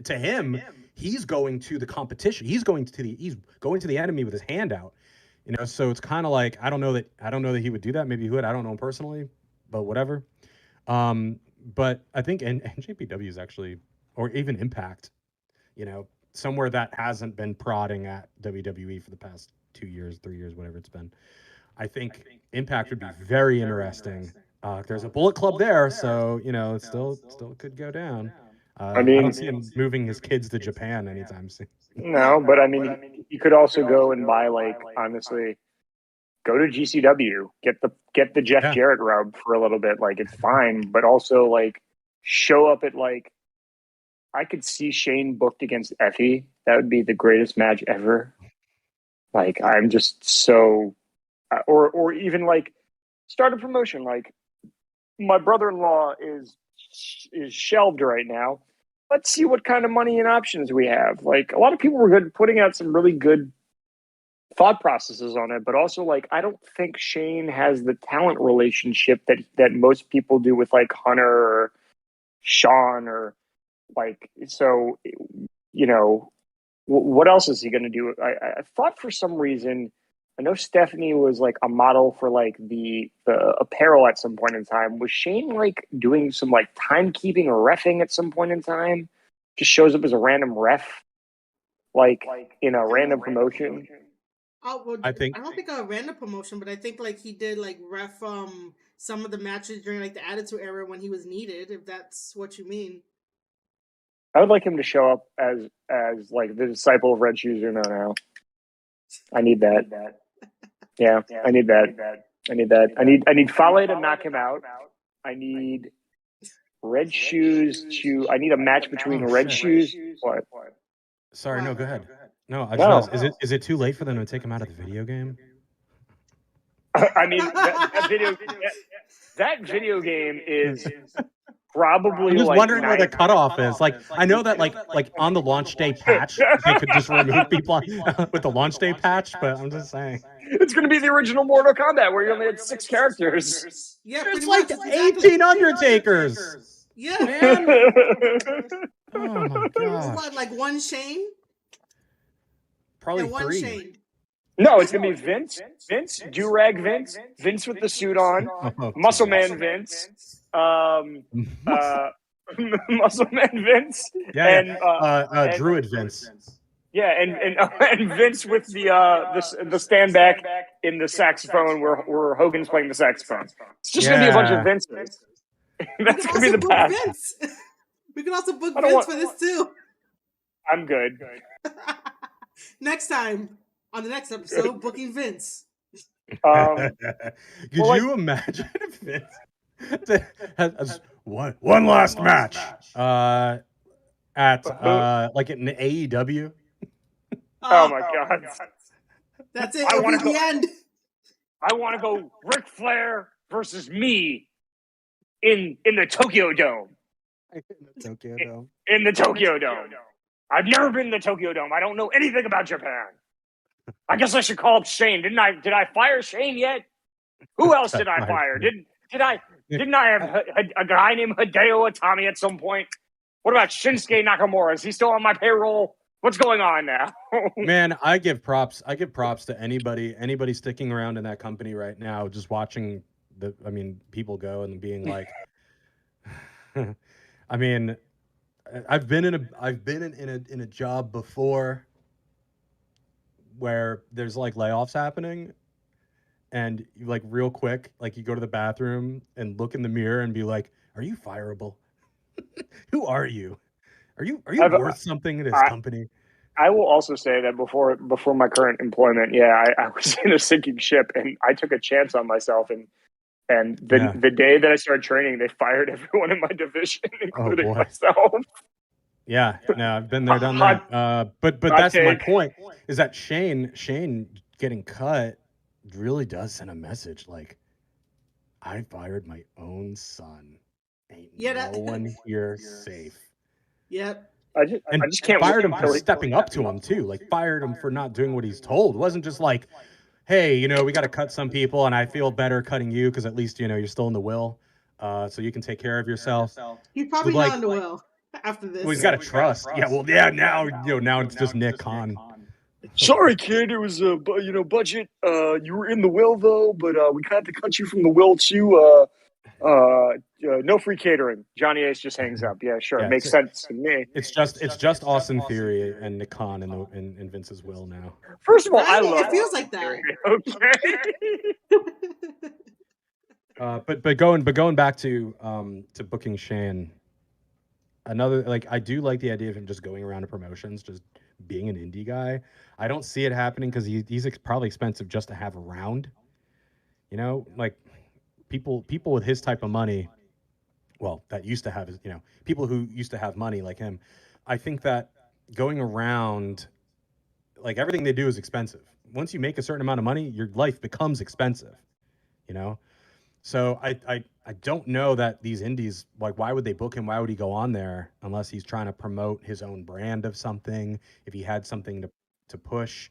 [SPEAKER 3] to him, he's going to the competition. He's going to the enemy with his hand out. You know, so it's kind of like I don't know that he would do that. Maybe he would. I don't know him personally, but whatever. But I think NJPW is actually, or even Impact, you know, somewhere that hasn't been prodding at WWE for the past 2 years, 3 years, whatever it's been. I think Impact would be very interesting. There's a Bullet Club there, so you know it still could go down. I don't see him moving his kids to Japan anytime soon.
[SPEAKER 2] No, but I mean, you could also go and buy, like, honestly, go to GCW, get the Jeff Jarrett rub for a little bit. Like, it's fine, but also like show up at like. I could see Shane booked against Effie. That would be the greatest match ever. Like, I'm just so, or even like start a promotion. Like, my brother-in-law is shelved right now. Let's see what kind of money and options we have. Like, a lot of people were good putting out some really good thought processes on it, but also like I don't think Shane has the talent relationship that most people do with like Hunter or Sean or like, so you know, what else is he going to do? I thought for some reason, I know Stephanie was like a model for like the apparel at some point in time. Was Shane like doing some like timekeeping or reffing at some point in time? Just shows up as a random ref, like in a random promotion.
[SPEAKER 1] Oh, well, I don't think a random promotion, but I think like he did like ref some of the matches during like the Attitude Era when he was needed. If that's what you mean.
[SPEAKER 2] I would like him to show up as like the disciple of Red Shoes Uno now. I need that. Yeah, I need that. I need Fale to knock him out. I need Red Shoes to. I need a match between Red Shoes. What?
[SPEAKER 3] Sorry, no, go ahead. No, I just realized, is it too late for them to take him out of the video game?
[SPEAKER 2] I mean, that video game is probably.
[SPEAKER 3] I'm just
[SPEAKER 2] like
[SPEAKER 3] wondering where the cutoff is. Like, I know that like on the launch day patch, they could just remove people with the launch day patch, but I'm just saying.
[SPEAKER 2] It's going to be the original Mortal Kombat where you only had 6 characters.
[SPEAKER 1] Yeah,
[SPEAKER 3] it's like 18 Undertakers.
[SPEAKER 1] Yeah,
[SPEAKER 3] man. Oh my god.
[SPEAKER 1] What, like one Shane?
[SPEAKER 3] Probably
[SPEAKER 1] and
[SPEAKER 3] 3.
[SPEAKER 1] Shane.
[SPEAKER 2] No, it's going to be Vince, Do-Rag Vince with the suit on, Muscle Man Vince, Muscle Man Vince,
[SPEAKER 3] and Druid Vince.
[SPEAKER 2] Yeah, and Vince with the stand back in the saxophone where Hogan's playing the saxophone. It's just going to be a bunch of Vinces. That's going to be the path.
[SPEAKER 1] We can also book Vince for this too.
[SPEAKER 2] I'm good.
[SPEAKER 1] Next time on the next episode, booking Vince.
[SPEAKER 3] Could you imagine if Vince has one last match at like an AEW?
[SPEAKER 2] Oh my god!
[SPEAKER 1] That's it. It'll be the end.
[SPEAKER 2] I want to go Ric Flair versus me in the Tokyo Dome.
[SPEAKER 3] Tokyo Dome.
[SPEAKER 2] In the Tokyo Dome. I've never been in the Tokyo Dome. I don't know anything about Japan. I guess I should call up Shane. Did I fire Shane yet? Who else did I fire? Didn't I have a guy named Hideo Itami at some point? What about Shinsuke Nakamura? Is he still on my payroll? What's going on now?
[SPEAKER 3] Man, I give props to anybody sticking around in that company right now, just watching people go and being like, I mean, I've been in a job before where there's like layoffs happening, and you like real quick, like you go to the bathroom and look in the mirror and be like, are you fireable? Who are you? Are you worth something in this company?
[SPEAKER 2] I will also say that before my current employment, I was in a sinking ship, and I took a chance on myself, and the day that I started training, they fired everyone in my division, including myself.
[SPEAKER 3] Yeah, no, I've been there, done that. But that's my point, is that Shane getting cut really does send a message like, I fired my own son. Ain't no one here safe.
[SPEAKER 1] Yep.
[SPEAKER 2] I just can't
[SPEAKER 3] fired him for stepping up to him too. Like fired him for not doing what he's told. It wasn't just like, hey, we got to cut some people, and I feel better cutting you because at least you're still in the will, so you can take care of yourself.
[SPEAKER 1] He's probably not in the will after this.
[SPEAKER 3] Well, he's got to trust. Yeah, well, yeah. Now it's just Nick Khan.
[SPEAKER 2] Sorry, kid. It was budget. You were in the will though, but we had to cut you from the will too. No free catering. Johnny Ace just hangs up. Yeah, sure. It makes sense to me.
[SPEAKER 3] It's just Austin Theory and Nick Khan in Vince's will now.
[SPEAKER 2] First of all, I love
[SPEAKER 1] it. Feels like that.
[SPEAKER 2] Okay.
[SPEAKER 3] But going back to booking Shane, another, like, I do like the idea of him just going around to promotions, just being an indie guy. I don't see it happening because he's probably expensive just to have around. Like people with his type of money, well, that used to have, people who used to have money like him. I think that going around, like, everything they do is expensive. Once you make a certain amount of money, your life becomes expensive, So I don't know that these indies, like, why would they book him? Why would he go on there unless he's trying to promote his own brand of something? If he had something to push,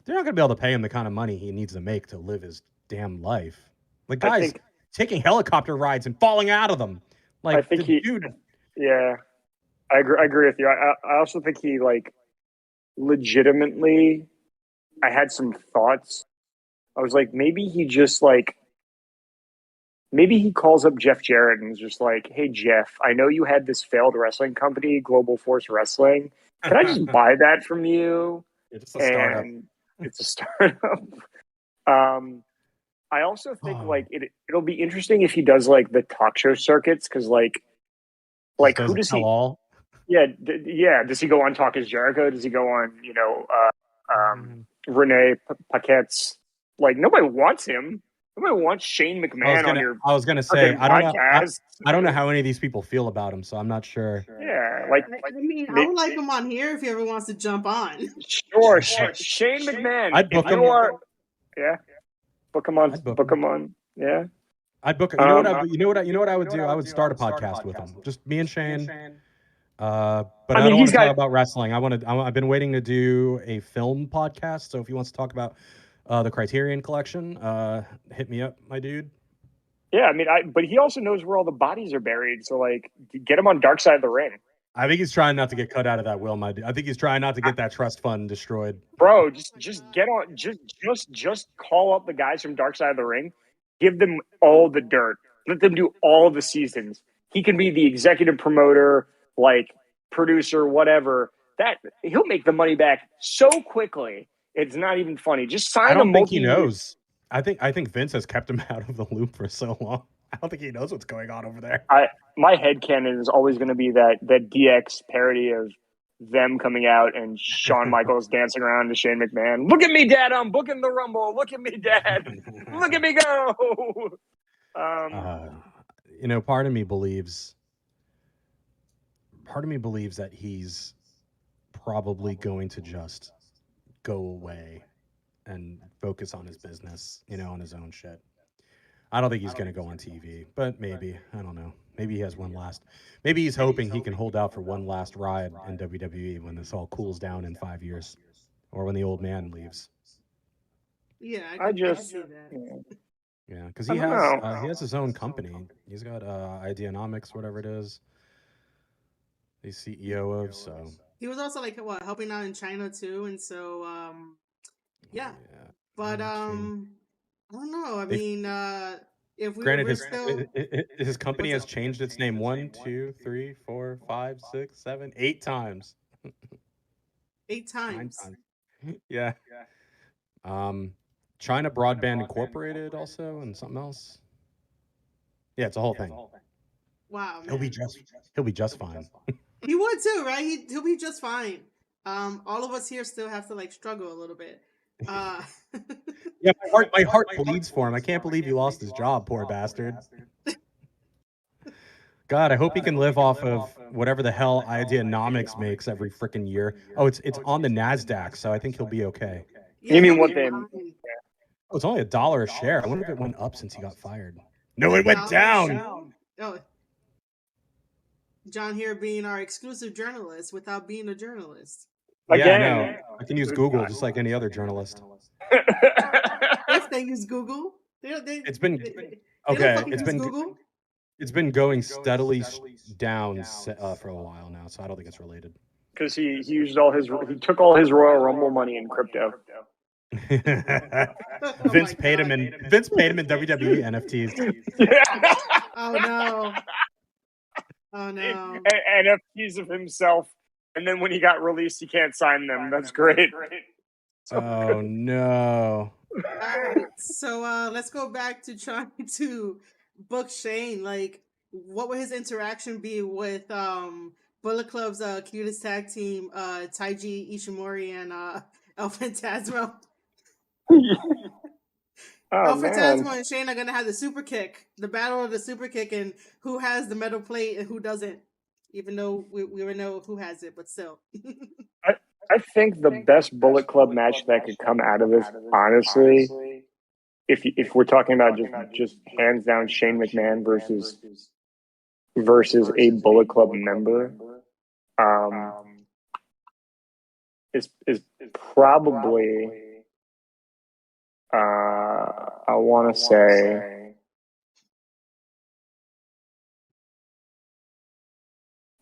[SPEAKER 3] they're not going to be able to pay him the kind of money he needs to make to live his damn life. Like, guys taking helicopter rides and falling out of them. Like, I think dude.
[SPEAKER 2] Yeah, I agree with you. I also think he, like, legitimately, I had some thoughts. I was like, maybe he calls up Jeff Jarrett and is just like, hey, Jeff, I know you had this failed wrestling company, Global Force Wrestling. Can I just buy that from you?
[SPEAKER 3] It's a startup.
[SPEAKER 2] It's a startup. I also think it'll be interesting if he does like the talk show circuits, because like who does he?
[SPEAKER 3] All?
[SPEAKER 2] Yeah. Does he go on Talk Is Jericho? Does he go on Renee Paquette's? Like, nobody wants him. Nobody wants Shane McMahon on your.
[SPEAKER 3] I was gonna say I don't know how any of these people feel about him, so I'm not sure.
[SPEAKER 2] Yeah,
[SPEAKER 1] I would like him on here if he ever wants to jump on.
[SPEAKER 2] Sure, Shane McMahon.
[SPEAKER 3] I'd book him.
[SPEAKER 2] Yeah. Book him on. Yeah.
[SPEAKER 3] I'd book him. You know what I would do? I would start a podcast with him. Just me and Shane. But I don't want to talk about wrestling. I've been waiting to do a film podcast. So if he wants to talk about the Criterion Collection, hit me up, my dude.
[SPEAKER 2] Yeah, I mean, but he also knows where all the bodies are buried. So, like, get him on Dark Side of the Ring.
[SPEAKER 3] I think he's trying not to get cut out of that will, my dude. I think he's trying not to get that trust fund destroyed.
[SPEAKER 2] Bro, just get on. Just call up the guys from Dark Side of the Ring. Give them all the dirt. Let them do all the seasons. He can be the executive promoter, like, producer, whatever. That he'll make the money back so quickly. It's not even funny. Just sign.
[SPEAKER 3] I don't think he knows. I think Vince has kept him out of the loop for so long. I don't think he knows what's going on over there.
[SPEAKER 2] My headcanon is always going to be that DX parody of them coming out and Shawn Michaels dancing around to Shane McMahon. Look at me, Dad! I'm booking the Rumble. Look at me, Dad! Look at me go!
[SPEAKER 3] Part of me believes that he's probably going to just go away and focus on his business, on his own shit. I don't think he's going to go on TV, but maybe. I don't know. Maybe he has one last. Maybe he's hoping he can hold out for one last ride in WWE when this all cools down in 5 years, or when the old man leaves.
[SPEAKER 1] Yeah,
[SPEAKER 2] I just
[SPEAKER 1] see that.
[SPEAKER 3] Yeah, because
[SPEAKER 2] I
[SPEAKER 3] he
[SPEAKER 2] don't
[SPEAKER 3] has his own company. He's got Ideanomics, whatever it is. He's CEO of. So
[SPEAKER 1] He was also like helping out in China too, and so yeah. But I don't know. I mean, if
[SPEAKER 3] granted,
[SPEAKER 1] we're still
[SPEAKER 3] his company has changed its name 1, 2, 3, 4, 5, 6, 7, 8 times.
[SPEAKER 1] 8 times.
[SPEAKER 3] 9 times. Yeah. China Broadband Incorporated also, and something else. Yeah, it's a whole thing.
[SPEAKER 1] Wow, man.
[SPEAKER 3] He'll be just fine.
[SPEAKER 1] He would too, right? He'll be just fine. All of us here still have to struggle a little bit.
[SPEAKER 3] Yeah, my heart bleeds for him. I can't believe he lost his job, poor bastard. God, I hope he can live off of whatever the hell Ideanomics makes every freaking year. Oh, it's on the NASDAQ, so I think he'll be okay.
[SPEAKER 2] Yeah, you mean what they?
[SPEAKER 3] Oh, it's only $1 a share. I wonder if it went up since he got fired. No, it went down.
[SPEAKER 1] Oh, John here being our exclusive journalist without being a journalist.
[SPEAKER 3] Again, yeah, no, I can use Google just like any other journalist.
[SPEAKER 1] If they use Google,
[SPEAKER 3] it's been Google. It's been going steadily down for a while now, so I don't think it's related.
[SPEAKER 2] Because he took all his Royal Rumble money in crypto.
[SPEAKER 3] Vince paid him in WWE NFTs.
[SPEAKER 1] Oh no. Oh no.
[SPEAKER 2] NFTs of himself, and then when he got released, he can't sign them. That's great.
[SPEAKER 3] Oh no.
[SPEAKER 1] All right, so let's go back to trying to book Shane. What would his interaction be with Bullet Club's cutest tag team, Taiji Ishimori and El Phantasmo? El Phantasmo and Shane are gonna have the super kick, the battle of the super kick, and who has the metal plate and who doesn't. Even though we already know who has it, but still.
[SPEAKER 2] I think the best Bullet Club match that could come out of this, honestly, if we're talking about just hands down Shane McMahon versus a Bullet Club member, is probably I want to say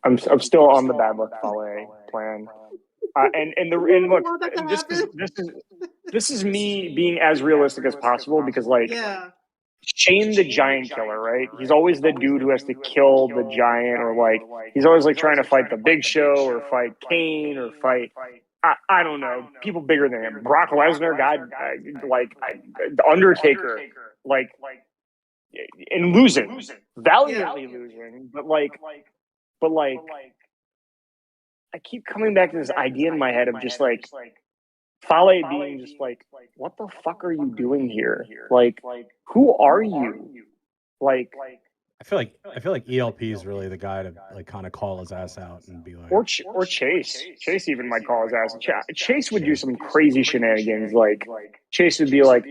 [SPEAKER 2] I'm still on the Bad Luck Fale plan. This is me being as realistic as possible because Shane the Giant Killer, right? He's always the dude who has to kill the giant, or he's always trying to fight the Big Show or fight Kane or fight I don't know, people bigger than him. Brock Lesnar, the Undertaker, and losing, valiantly losing, but I keep coming back to this idea in my head of just Fale being just what the fuck are you doing here? Who are you?
[SPEAKER 3] I feel like ELP is really the guy to kind of call his ass out and be like,
[SPEAKER 2] or Chase. Chase even might call his ass. Chase would do some crazy shenanigans. Chase would be like,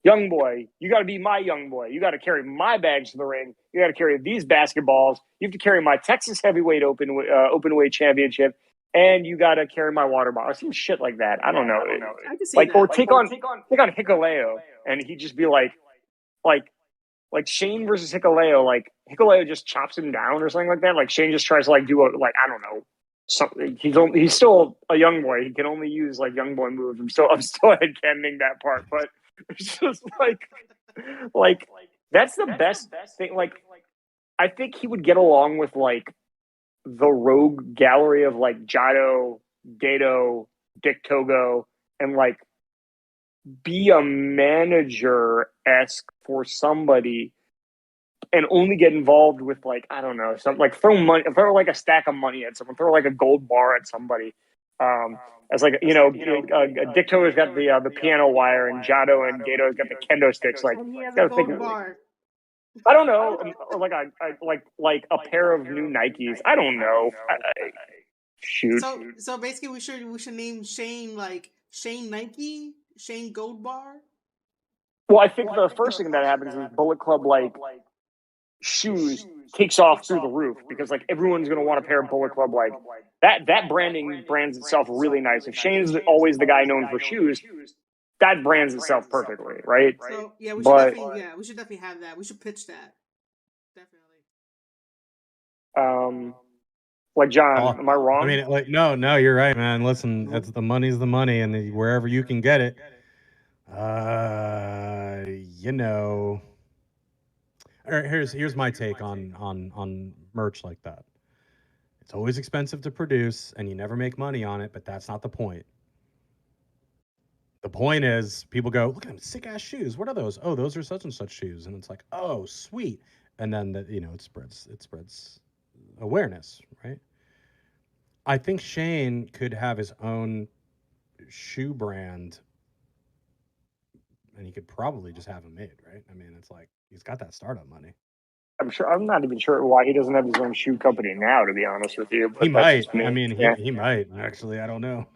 [SPEAKER 2] young boy, you got to be my young boy. You got to carry my bags to the ring. You got to carry these basketballs. You have to carry my Texas heavyweight openweight championship, and you got to carry my water bottle. Some shit like that. I don't know.
[SPEAKER 1] I can see that.
[SPEAKER 2] Or take on Hikuleo, and he'd just be like Shane versus Hikuleo. Hikuleo just chops him down or something like that. Shane just tries to do a I don't know. Something. He's still a young boy. He can only use young boy moves. I'm still headcanoning that part, but it's just that's the best thing. I think he would get along with the rogue gallery of Jado, Jado, Dick Togo, and be a manager-esque for somebody and only get involved with I don't know, something throw a stack of money at someone, throw a gold bar at somebody. As Dick Togo's got the piano wire, and Jado and Jato's got the kendo sticks.
[SPEAKER 1] And he has a gold bar.
[SPEAKER 2] I don't know, or a pair of new Nikes. I don't know. Shoot.
[SPEAKER 1] So basically, we should name Shane Shane Nike Shane Gold Bar?
[SPEAKER 2] Well, I think the first thing that happens is Bullet Club like shoes takes off through the roof because like everyone's going to want a pair of Bullet Club like that branding brands itself really nice. If Shane's always the guy known for shoes, that brands itself perfectly, right?
[SPEAKER 1] So yeah, we should definitely have that. We should pitch that. Definitely.
[SPEAKER 2] Like John, am I wrong?
[SPEAKER 3] I mean, like no, you're right, man. Listen, that's the money's the money, and wherever you can get it, you know. Here's my take on merch like that. It's always expensive to produce, and you never make money on it. But that's not the point. The point is, people go, look at them sick ass shoes. What are those? Oh, those are such and such shoes, and it's like, oh, sweet. And then it spreads awareness, right? I think Shane could have his own shoe brand, and he could probably just have them made, right? I mean, it's like he's got that startup money.
[SPEAKER 2] I'm not even sure why he doesn't have his own shoe company now, to be honest with you. But
[SPEAKER 3] he might. I mean, he might actually. I don't know.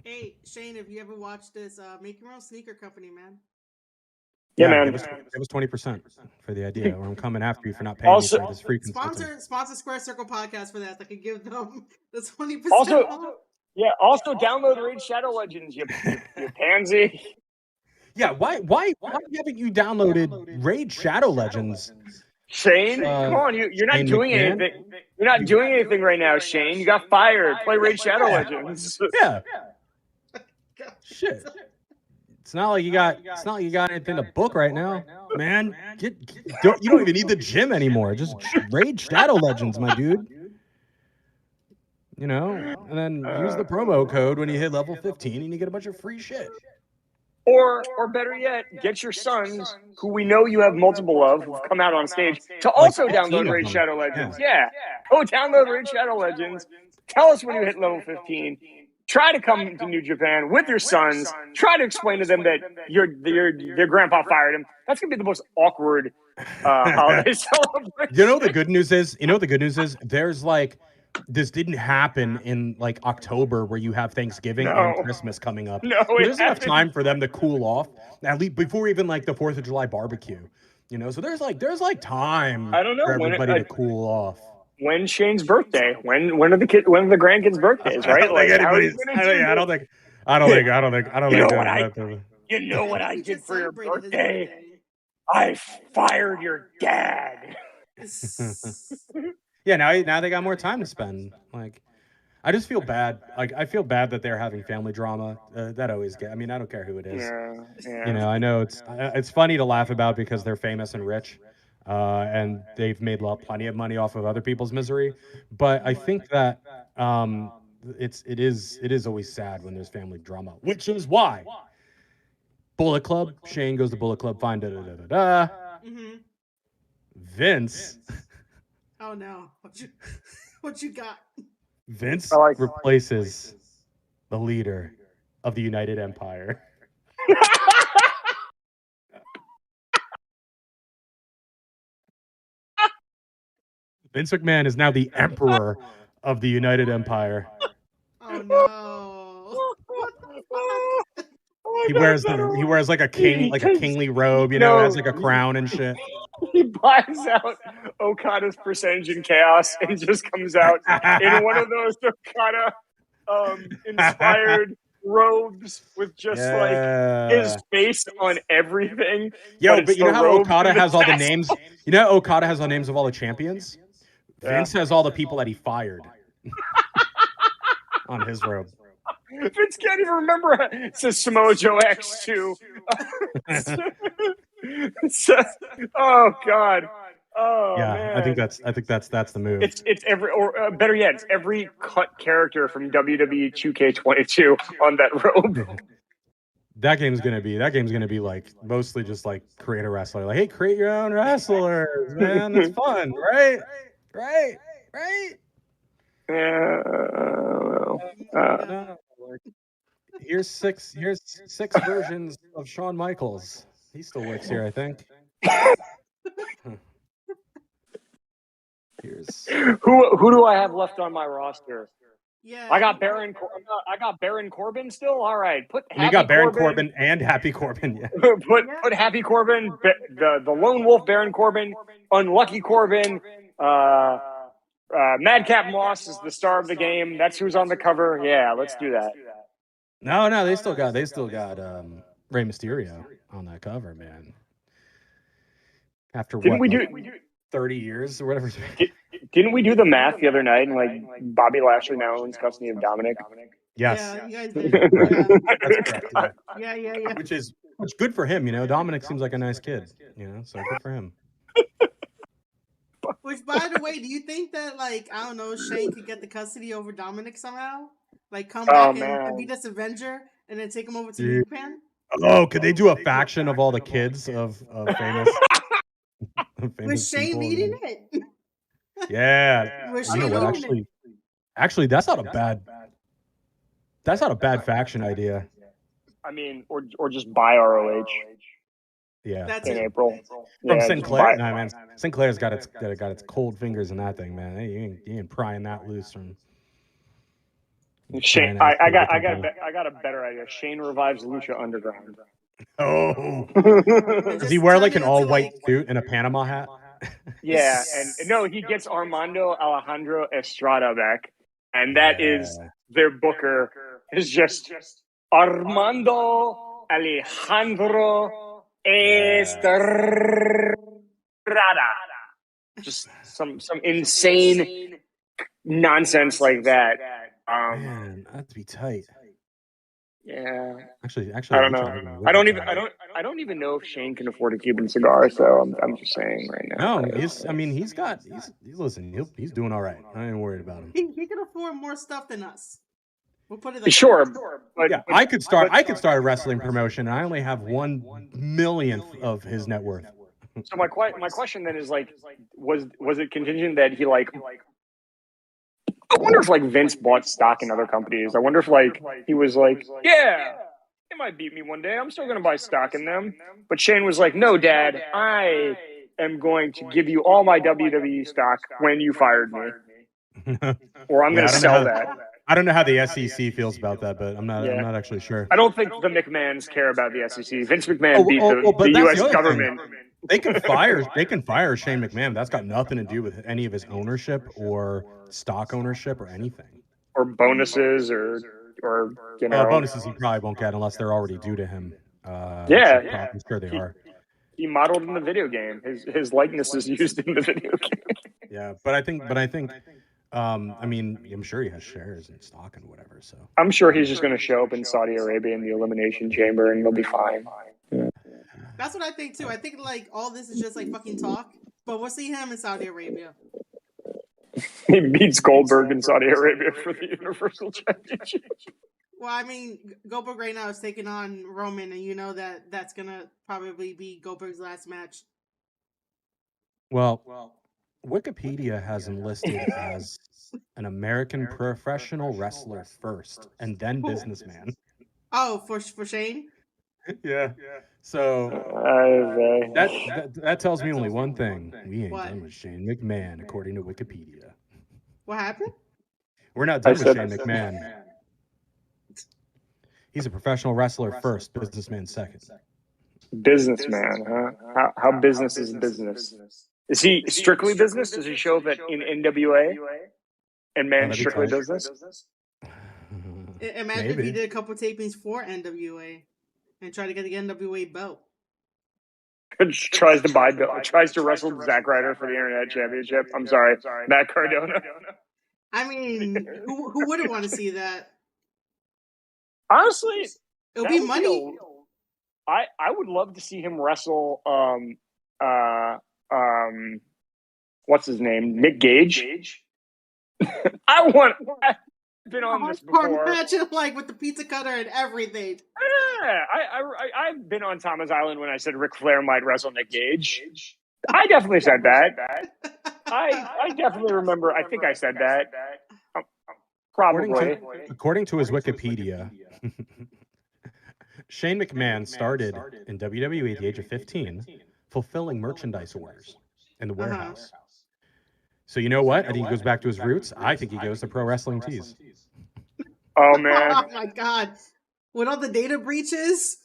[SPEAKER 1] Hey, Shane, have you ever watched this? Make your own sneaker company, man.
[SPEAKER 2] Yeah, man.
[SPEAKER 3] It was 20% for the idea. Or I'm coming after you for not paying me for this free consulting.
[SPEAKER 1] Sponsor Square Circle Podcast for that. I could give them the 20%.
[SPEAKER 2] Also download Raid Shadow Legends, you pansy.
[SPEAKER 3] Yeah, why haven't you downloaded Raid Shadow Legends?
[SPEAKER 2] Shane, come on, you're not doing anything. You're not doing anything right now, Shane. You got fired. Play Raid Shadow Legends.
[SPEAKER 3] Yeah. Shit. It's not like you got anything to book right now, man. You don't even need the gym anymore. Just Raid Shadow Legends, my dude. You know, and then use the promo code when you hit level 15 and you get a bunch of free shit.
[SPEAKER 2] Or better yet, get your sons, who we know you have multiple of, who've come out on stage, to also download Raid Shadow Legends. Yeah. Go download Raid Shadow Legends. Tell us when you hit level 15. Try to come to New Japan with your sons. Try to explain to them that your grandpa fired him. That's gonna be the most awkward holiday celebration.
[SPEAKER 3] You know the good news is. There's like. This didn't happen in like October where you have Thanksgiving and Christmas coming up.
[SPEAKER 2] No,
[SPEAKER 3] there's enough time for them to cool off, at least before even like the 4th of July barbecue. You know, so there's time for everybody to cool off.
[SPEAKER 2] When's Shane's birthday? When are the grandkids' birthdays? Right?
[SPEAKER 3] I don't think.
[SPEAKER 2] You know what I did for your birthday? I fired your dad.
[SPEAKER 3] Yeah, now they got more time to spend. Like, I just feel bad. Like, I feel bad that they're having family drama. That always I mean, I don't care who it is.
[SPEAKER 2] Yeah.
[SPEAKER 3] You know, I know it's funny to laugh about because they're famous and rich, and they've made plenty of money off of other people's misery. But I think that it is always sad when there's family drama, which is why Bullet Club. Shane goes to Bullet Club. Fine.
[SPEAKER 1] Mm-hmm.
[SPEAKER 3] Vince.
[SPEAKER 1] Oh no! What you got?
[SPEAKER 3] Vince replaces the leader of the United Empire. Vince McMahon is now the emperor of the United Empire.
[SPEAKER 1] Oh no! What the fuck?
[SPEAKER 3] He wears like a kingly robe, you know, has like a crown and shit.
[SPEAKER 2] He buys out Okada's percentage in chaos and just comes out in one of those Okada inspired robes with just like his face on everything.
[SPEAKER 3] Yo, but you know how Okada has all the names? You know how Okada has all the names of all the champions? Yeah. Vince has all the people that he fired on his robe.
[SPEAKER 2] Vince can't even remember. It says Samoa Joe X2. Oh God. Oh
[SPEAKER 3] yeah,
[SPEAKER 2] man.
[SPEAKER 3] I think that's the move.
[SPEAKER 2] It's every, or better yet, it's every cut character from WWE 2K22 on that robe.
[SPEAKER 3] That game's gonna be like mostly just like create a wrestler. Like, hey, create your own wrestlers, man. That's fun, right?
[SPEAKER 2] Yeah.
[SPEAKER 3] Here's six versions of Shawn Michaels. He still works here, I think.
[SPEAKER 2] Who do I have left on my roster?
[SPEAKER 1] Yeah.
[SPEAKER 2] I got Baron Corbin still. All right, put
[SPEAKER 3] You got Baron Corbin and Happy Corbin. Yeah.
[SPEAKER 2] put Happy Corbin, the lone wolf Baron Corbin, Unlucky Corbin, Madcap Moss is the star of the game. That's who's on the cover. Yeah, let's do that.
[SPEAKER 3] No, they still got Rey Mysterio on that cover, man. After
[SPEAKER 2] Didn't
[SPEAKER 3] what,
[SPEAKER 2] we
[SPEAKER 3] like
[SPEAKER 2] do
[SPEAKER 3] 30 years or whatever?
[SPEAKER 2] Didn't we do the math the other night? And like Bobby Lashley now owns custody of Dominic.
[SPEAKER 3] Yes.
[SPEAKER 1] Yeah, you guys did. Yeah.
[SPEAKER 3] That's correct.
[SPEAKER 1] Yeah.
[SPEAKER 3] Which good for him, you know. Dominic seems like a nice kid, you know, so good for him.
[SPEAKER 1] Which, by the way, do you think that, like, I don't know, Shane could get the custody over Dominic somehow? Like, come back and be this Avenger and then take him over to New Japan?
[SPEAKER 3] Oh, could they do a faction of all the kids of famous
[SPEAKER 1] With Shane leading it?
[SPEAKER 3] Yeah.
[SPEAKER 1] With
[SPEAKER 3] You know
[SPEAKER 1] Shane
[SPEAKER 3] what?
[SPEAKER 1] leading it?
[SPEAKER 3] Actually, that's not a bad faction idea.
[SPEAKER 2] I mean, or just buy ROH.
[SPEAKER 3] Yeah.
[SPEAKER 1] That's
[SPEAKER 2] in
[SPEAKER 1] it.
[SPEAKER 2] April.
[SPEAKER 3] From Sinclair. No, man. Sinclair's got its cold fingers in that thing, man. You ain't prying that loose from
[SPEAKER 2] Shane. I got a better idea. Shane revives Lucha Underground.
[SPEAKER 3] Oh.
[SPEAKER 1] And
[SPEAKER 3] Does he
[SPEAKER 1] just
[SPEAKER 3] wear
[SPEAKER 1] turn
[SPEAKER 3] like
[SPEAKER 1] it
[SPEAKER 3] an
[SPEAKER 1] into,
[SPEAKER 3] all-white
[SPEAKER 1] like-
[SPEAKER 3] suit and a Panama hat?
[SPEAKER 2] Yeah, and no, he gets Armando Alejandro Estrada back, and that is their booker is just Armando Alejandro Estrada. Just some insane nonsense like that.
[SPEAKER 3] Man, that'd be tight.
[SPEAKER 2] Yeah.
[SPEAKER 3] Actually,
[SPEAKER 2] I don't know. I don't even know if Shane can afford a Cuban cigar. So I'm just saying right now.
[SPEAKER 3] No, he's doing all right. I ain't worried about him.
[SPEAKER 1] He can afford more stuff than us. We'll put it like
[SPEAKER 2] Sure,
[SPEAKER 1] that.
[SPEAKER 2] but
[SPEAKER 3] Yeah, I could start a wrestling promotion, and I only have 1/1,000,000th of his net worth.
[SPEAKER 2] So my question then is like, was it contingent that he like? I wonder if like Vince bought stock in other companies. I wonder if like he was like, yeah, they might beat me one day. I'm still going to buy stock in them. But Shane was like, no, Dad, I am going to give you all my WWE stock when you fired me, or I'm going to sell that.
[SPEAKER 3] I don't know how the SEC feels about that, but I'm not actually sure.
[SPEAKER 2] I don't think the McMahons care about the SEC. Vince McMahon beat the U.S. government.
[SPEAKER 3] They can fire Shane McMahon. That's got nothing to do with any of his ownership or stock ownership or anything.
[SPEAKER 2] Or bonuses or you know
[SPEAKER 3] bonuses he probably won't get unless they're already due to him. I'm sure they are.
[SPEAKER 2] He modeled in the video game. His likeness is used in the video game.
[SPEAKER 3] Yeah, but I think I mean, I'm sure he has shares and stock and whatever. So
[SPEAKER 2] I'm sure he's just going to show up in Saudi Arabia in the Elimination Chamber and he'll be fine. Yeah.
[SPEAKER 1] That's what I think too. I think like all this is just like fucking talk, but we'll see him in Saudi Arabia.
[SPEAKER 2] He beats Goldberg in Saudi Arabia for the Universal Championship.
[SPEAKER 1] Well, I mean, Goldberg right now is taking on Roman, and you know that's gonna probably be Goldberg's last match.
[SPEAKER 3] Well, Wikipedia has him listed as an American professional wrestler first, and then businessman.
[SPEAKER 1] Oh, for Shane?
[SPEAKER 3] Yeah. So that tells me only one thing: we ain't done with Shane McMahon, according to Wikipedia.
[SPEAKER 1] What happened?
[SPEAKER 3] We're not done with Shane McMahon. He's a professional wrestler first, businessman second.
[SPEAKER 2] Businessman, huh? How business is business? Is he strictly business? Does he show that in NWA and man strictly business?
[SPEAKER 1] Imagine if he did a couple tapings for NWA and tried to get the NWA belt.
[SPEAKER 2] Tries to wrestle Zack Ryder for the Internet Championship. I'm sorry, Matt Cardona.
[SPEAKER 1] I mean, who wouldn't want to see that?
[SPEAKER 2] Honestly,
[SPEAKER 1] it'll be money.
[SPEAKER 2] I would love to see him wrestle. What's his name? Nick Gage. I've been on this before.
[SPEAKER 1] Imagine like with the pizza cutter and everything.
[SPEAKER 2] Yeah, I've been on Thomas Island when I said Ric Flair might wrestle Nick Gage. I definitely said that. I definitely remember. I think I said that. Probably.
[SPEAKER 3] According to his Wikipedia, Shane McMahon started in WWE at the age of 15, fulfilling merchandise orders in the warehouse. So you know what? I think he goes back to his roots. I think he goes to Pro Wrestling Tees.
[SPEAKER 2] Oh man.
[SPEAKER 1] Oh my god. With all the data breaches,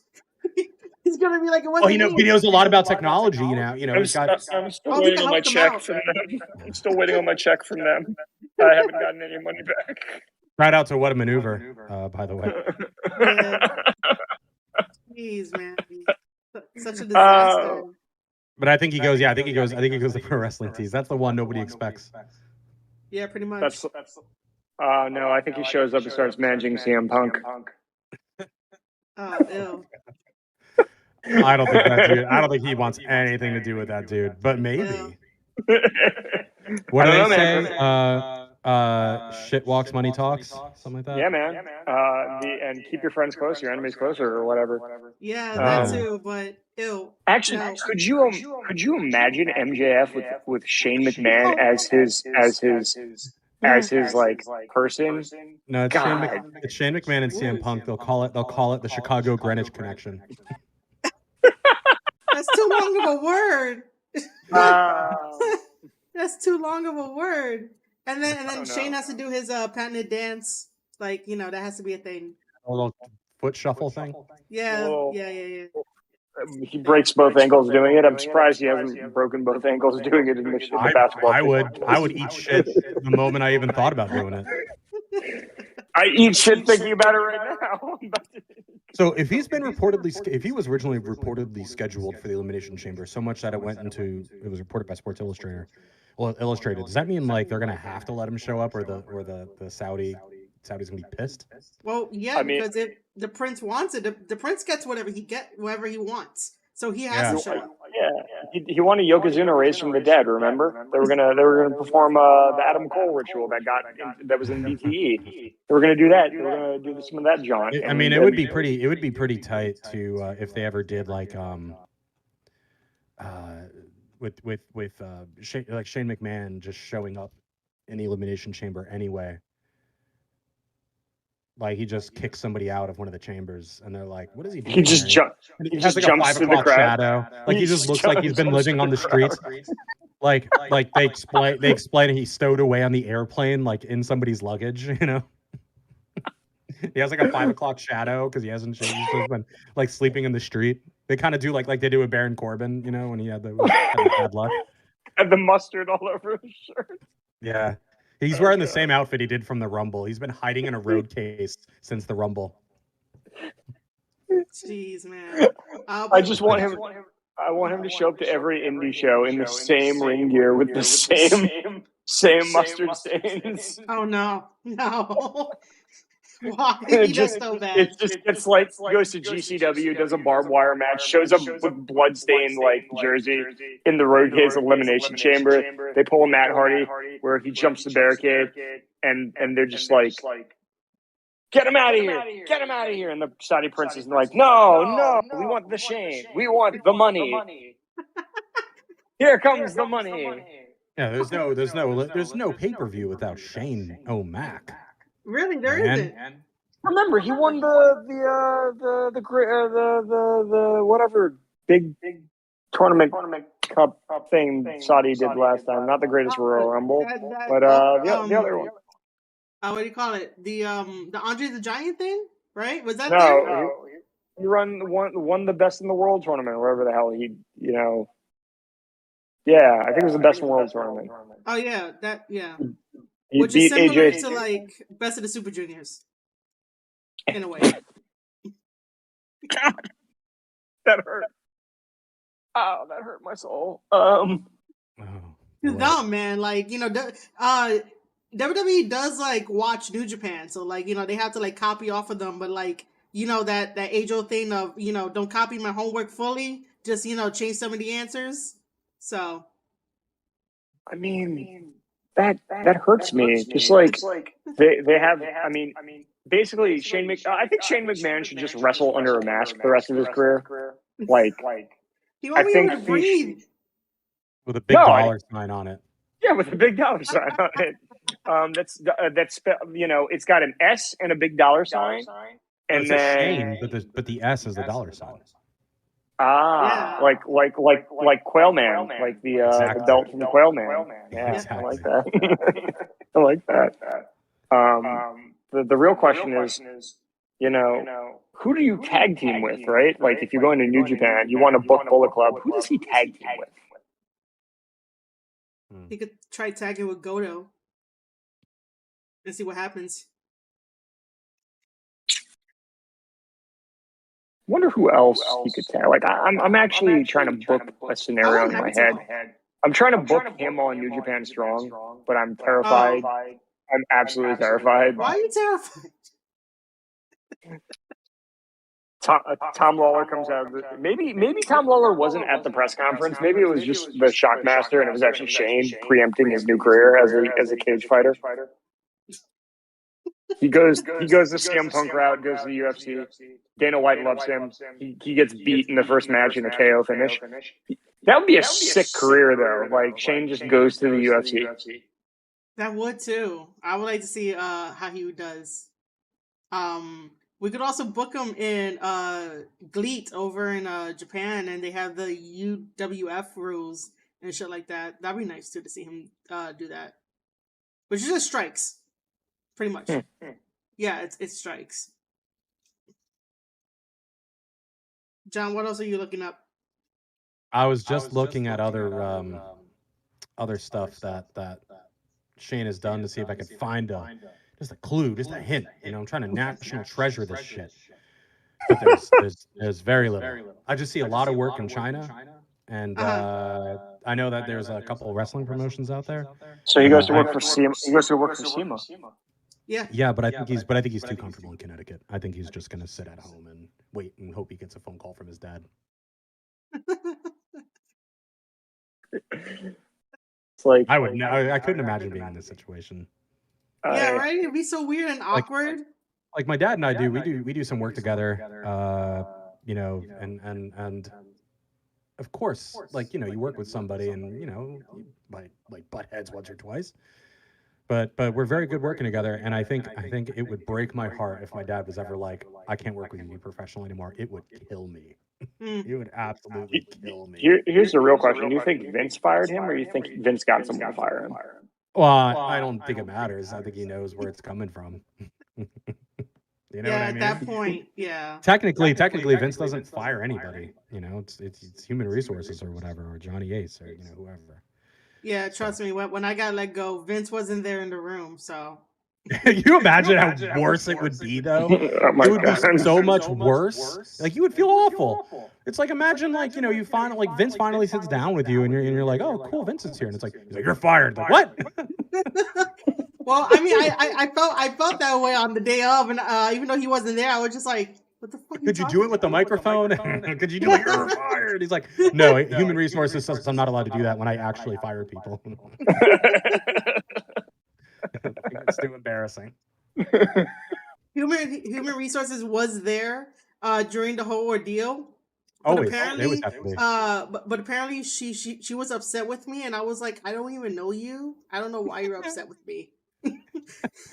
[SPEAKER 1] he's gonna be like, it wasn't
[SPEAKER 3] Well, you know,
[SPEAKER 1] me.
[SPEAKER 3] he knows a lot about technology. You know, he's got.
[SPEAKER 2] I'm still
[SPEAKER 1] Oh, he
[SPEAKER 2] waiting
[SPEAKER 1] can
[SPEAKER 2] on my
[SPEAKER 1] help them
[SPEAKER 2] check
[SPEAKER 1] out.
[SPEAKER 2] from them. I'm still waiting on my check from them. I haven't gotten any money back.
[SPEAKER 3] Shout out to What a Maneuver, by the way.
[SPEAKER 1] Yeah. Jeez, man. Such a disaster.
[SPEAKER 3] But I think he goes. Yeah, I think he goes to pro wrestling tees. That's the one nobody expects.
[SPEAKER 1] Yeah, pretty much.
[SPEAKER 2] That's no, I think he shows up and starts managing CM Punk.
[SPEAKER 1] Oh, ew.
[SPEAKER 3] I don't think that dude. I don't think he wants anything to do with that dude. But maybe. What do they say? Shit walks, money talks, something like that.
[SPEAKER 2] Yeah, man. And keep your friends close, your enemies closer, or whatever.
[SPEAKER 1] Yeah, that too. But ew.
[SPEAKER 2] Actually,
[SPEAKER 1] No.
[SPEAKER 2] could you imagine MJF with Shane McMahon as his like person?
[SPEAKER 3] No, it's Shane McMahon and CM Punk. They'll call it the Chicago Greenwich connection.
[SPEAKER 1] That's too long of a word. That's too long of a word. And then Shane has to do his patented dance. Like, that has to be a thing.
[SPEAKER 3] A little foot shuffle thing.
[SPEAKER 1] Yeah.
[SPEAKER 2] He breaks both ankles doing it. I'm surprised he hasn't broken both ankles doing it in the basketball.
[SPEAKER 3] I would eat shit the moment I even thought about doing it.
[SPEAKER 2] I eat shit thinking about it right now.
[SPEAKER 3] So if he was originally reportedly scheduled for the Elimination Chamber, so much that it was reported by Sports Illustrated. Well, Illustrated. Does that mean like they're gonna have to let him show up, or the Saudis gonna be pissed?
[SPEAKER 1] Well, yeah, because if the prince wants it, the prince gets whatever he wants. So he has to show up.
[SPEAKER 2] Yeah, he wanted Yokozuna raised from the dead. Remember, they were gonna perform the Adam Cole ritual that was in BTE. They were gonna do that. They were gonna do some of that jaunt.
[SPEAKER 3] I mean, it would be pretty tight to if they ever did like with Shane McMahon just showing up in the Elimination Chamber anyway. Like he just kicks somebody out of one of the chambers, and they're like, "What is he doing?"
[SPEAKER 2] He just jumps.
[SPEAKER 3] He has like jumps a 5 o'clock shadow. Like he just looks like he's been living on the streets. Like they explain he stowed away on the airplane, like in somebody's luggage. He has like a 5 o'clock shadow because he hasn't changed. He's been like sleeping in the street. They kind of do like they do with Baron Corbin, when he had the bad luck.
[SPEAKER 2] Had the mustard all over his shirt.
[SPEAKER 3] Yeah. He's wearing the same outfit he did from the Rumble. He's been hiding in a road case since the Rumble.
[SPEAKER 1] Jeez, man.
[SPEAKER 2] I just want him. I want him to show up to every indie show in the same ring gear with the same mustard stains.
[SPEAKER 1] Oh no! Why? He does so bad.
[SPEAKER 2] It's like goes to GCW, does a barbed wire match, shows up with bloodstained like jersey in the road case elimination chamber. They pull a Matt Hardy where he jumps the barricade, and they're just like, "Get him out of here! Get him out of here!" And the Saudi prince is like, "No, we want the Shane. We want the money. Here comes the money."
[SPEAKER 3] Yeah, there's no pay-per-view without Shane O'Mac.
[SPEAKER 1] Really, there isn't.
[SPEAKER 2] Remember, he won the whatever big tournament cup thing Saudi did last time. Not the greatest Royal Rumble, but the other one.
[SPEAKER 1] What do you call it? The Andre the Giant thing, right? Was that
[SPEAKER 2] no? He won the Best in the World tournament, wherever the hell he. Yeah, I think it was the Best in the World tournament.
[SPEAKER 1] Oh yeah,
[SPEAKER 2] He
[SPEAKER 1] which
[SPEAKER 2] beat
[SPEAKER 1] is similar
[SPEAKER 2] AJ
[SPEAKER 1] to like Best of the Super Juniors, in a way.
[SPEAKER 2] God, that hurt. Oh, that hurt my soul.
[SPEAKER 1] No, man, like WWE does like watch New Japan, so like they have to like copy off of them, but like that age-old thing of don't copy my homework fully, just change some of the answers. So,
[SPEAKER 2] I mean. That hurts me. Just like they have. I mean, basically, I think Shane McMahon should just wrestle under a mask for the rest of his career. Like
[SPEAKER 1] he won't be able to breathe
[SPEAKER 3] with a big dollar sign on it.
[SPEAKER 2] Yeah, with a big dollar sign on it. That's it's got an S and a big dollar sign, and
[SPEAKER 3] it's a Shane, but the S is the dollar sign.
[SPEAKER 2] Like Quailman, like the belt from Quailman. Yeah, exactly. I like that. I like that. the real question is, who do you tag team with, right? Like if you go into New Japan, you want to book Bullet Club. Who does he tag team with?
[SPEAKER 1] He could try tagging with Goto and see what happens.
[SPEAKER 2] Wonder who else he could tag. Like I'm actually trying to book a scenario in my head. I'm trying to book him on New Japan Strong, but I'm terrified. I'm absolutely terrified.
[SPEAKER 1] Why are you terrified?
[SPEAKER 2] Tom Lawler comes out. Maybe Tom Lawler wasn't at the press conference. Maybe it was just the Shockmaster, and it was actually Shane preempting his new career as a cage fighter. He goes the CM Punk route, goes to the UFC. Dana White loves him. He gets beat in the first match in a KO finish. That would be a sick career, though. Like Shane just goes to the UFC.
[SPEAKER 1] That would too. I would like to see how he does. We could also book him in GLEAT over in Japan, and they have the UWF rules and shit like that. That'd be nice too to see him do that. Which is just strikes, pretty much. Yeah, it's strikes. John, what else are you looking up?
[SPEAKER 3] I was just looking at other stuff that Shane has done to see if I could find just a clue, just a hint. I'm trying to national treasure this shit. But there's very little. I just see a lot of work in China, and I know that there's a couple of wrestling promotions out there.
[SPEAKER 2] So he goes to work for SEMA. He goes to work for SEMA.
[SPEAKER 1] Yeah,
[SPEAKER 3] but I think he's too comfortable in Connecticut. I think he's just gonna sit at home and wait and hope he gets a phone call from his dad.
[SPEAKER 2] It's like
[SPEAKER 3] I couldn't imagine being in this situation.
[SPEAKER 1] Yeah, right. It'd be so weird and awkward.
[SPEAKER 3] Like my dad and I do. We do some work together. And of course, like you work with somebody, and you might butt heads once or twice. But we're very good working together, and I think it would break my heart if my dad was ever like, I can't work with you professionally anymore. It would kill me. It would absolutely kill me.
[SPEAKER 2] Here's the real question: do you think Vince fired him, or do you think Vince got someone to fire him?
[SPEAKER 3] Well, I don't think it matters. I think he knows where it's coming from. You know what I mean?
[SPEAKER 1] At that point, yeah.
[SPEAKER 3] Technically, Vince doesn't fire anybody. It's human resources or whatever, or Johnny Ace, or whoever.
[SPEAKER 1] Yeah, trust me. When I got let go, Vince wasn't there in the room. So,
[SPEAKER 3] you imagine how worse it would be, though. It would be so much worse. Like you would feel awful. It's like imagine you find Vince finally sits down with you, and you're like, oh, cool, Vince is here, and he's like, you're fired. Like what?
[SPEAKER 1] Well, I mean, I felt that way on the day of, and even though he wasn't there, I was just like, what the fuck?
[SPEAKER 3] Could you do it with the microphone? Could you do it? You're fired. He's like, no, human resources says I'm not allowed to do that when I actually fire people. It's too embarrassing.
[SPEAKER 1] Human resources was there during the whole ordeal.
[SPEAKER 3] Always.
[SPEAKER 1] Apparently, but apparently she was upset with me, and I was like, I don't even know you. I don't know why you're upset with me.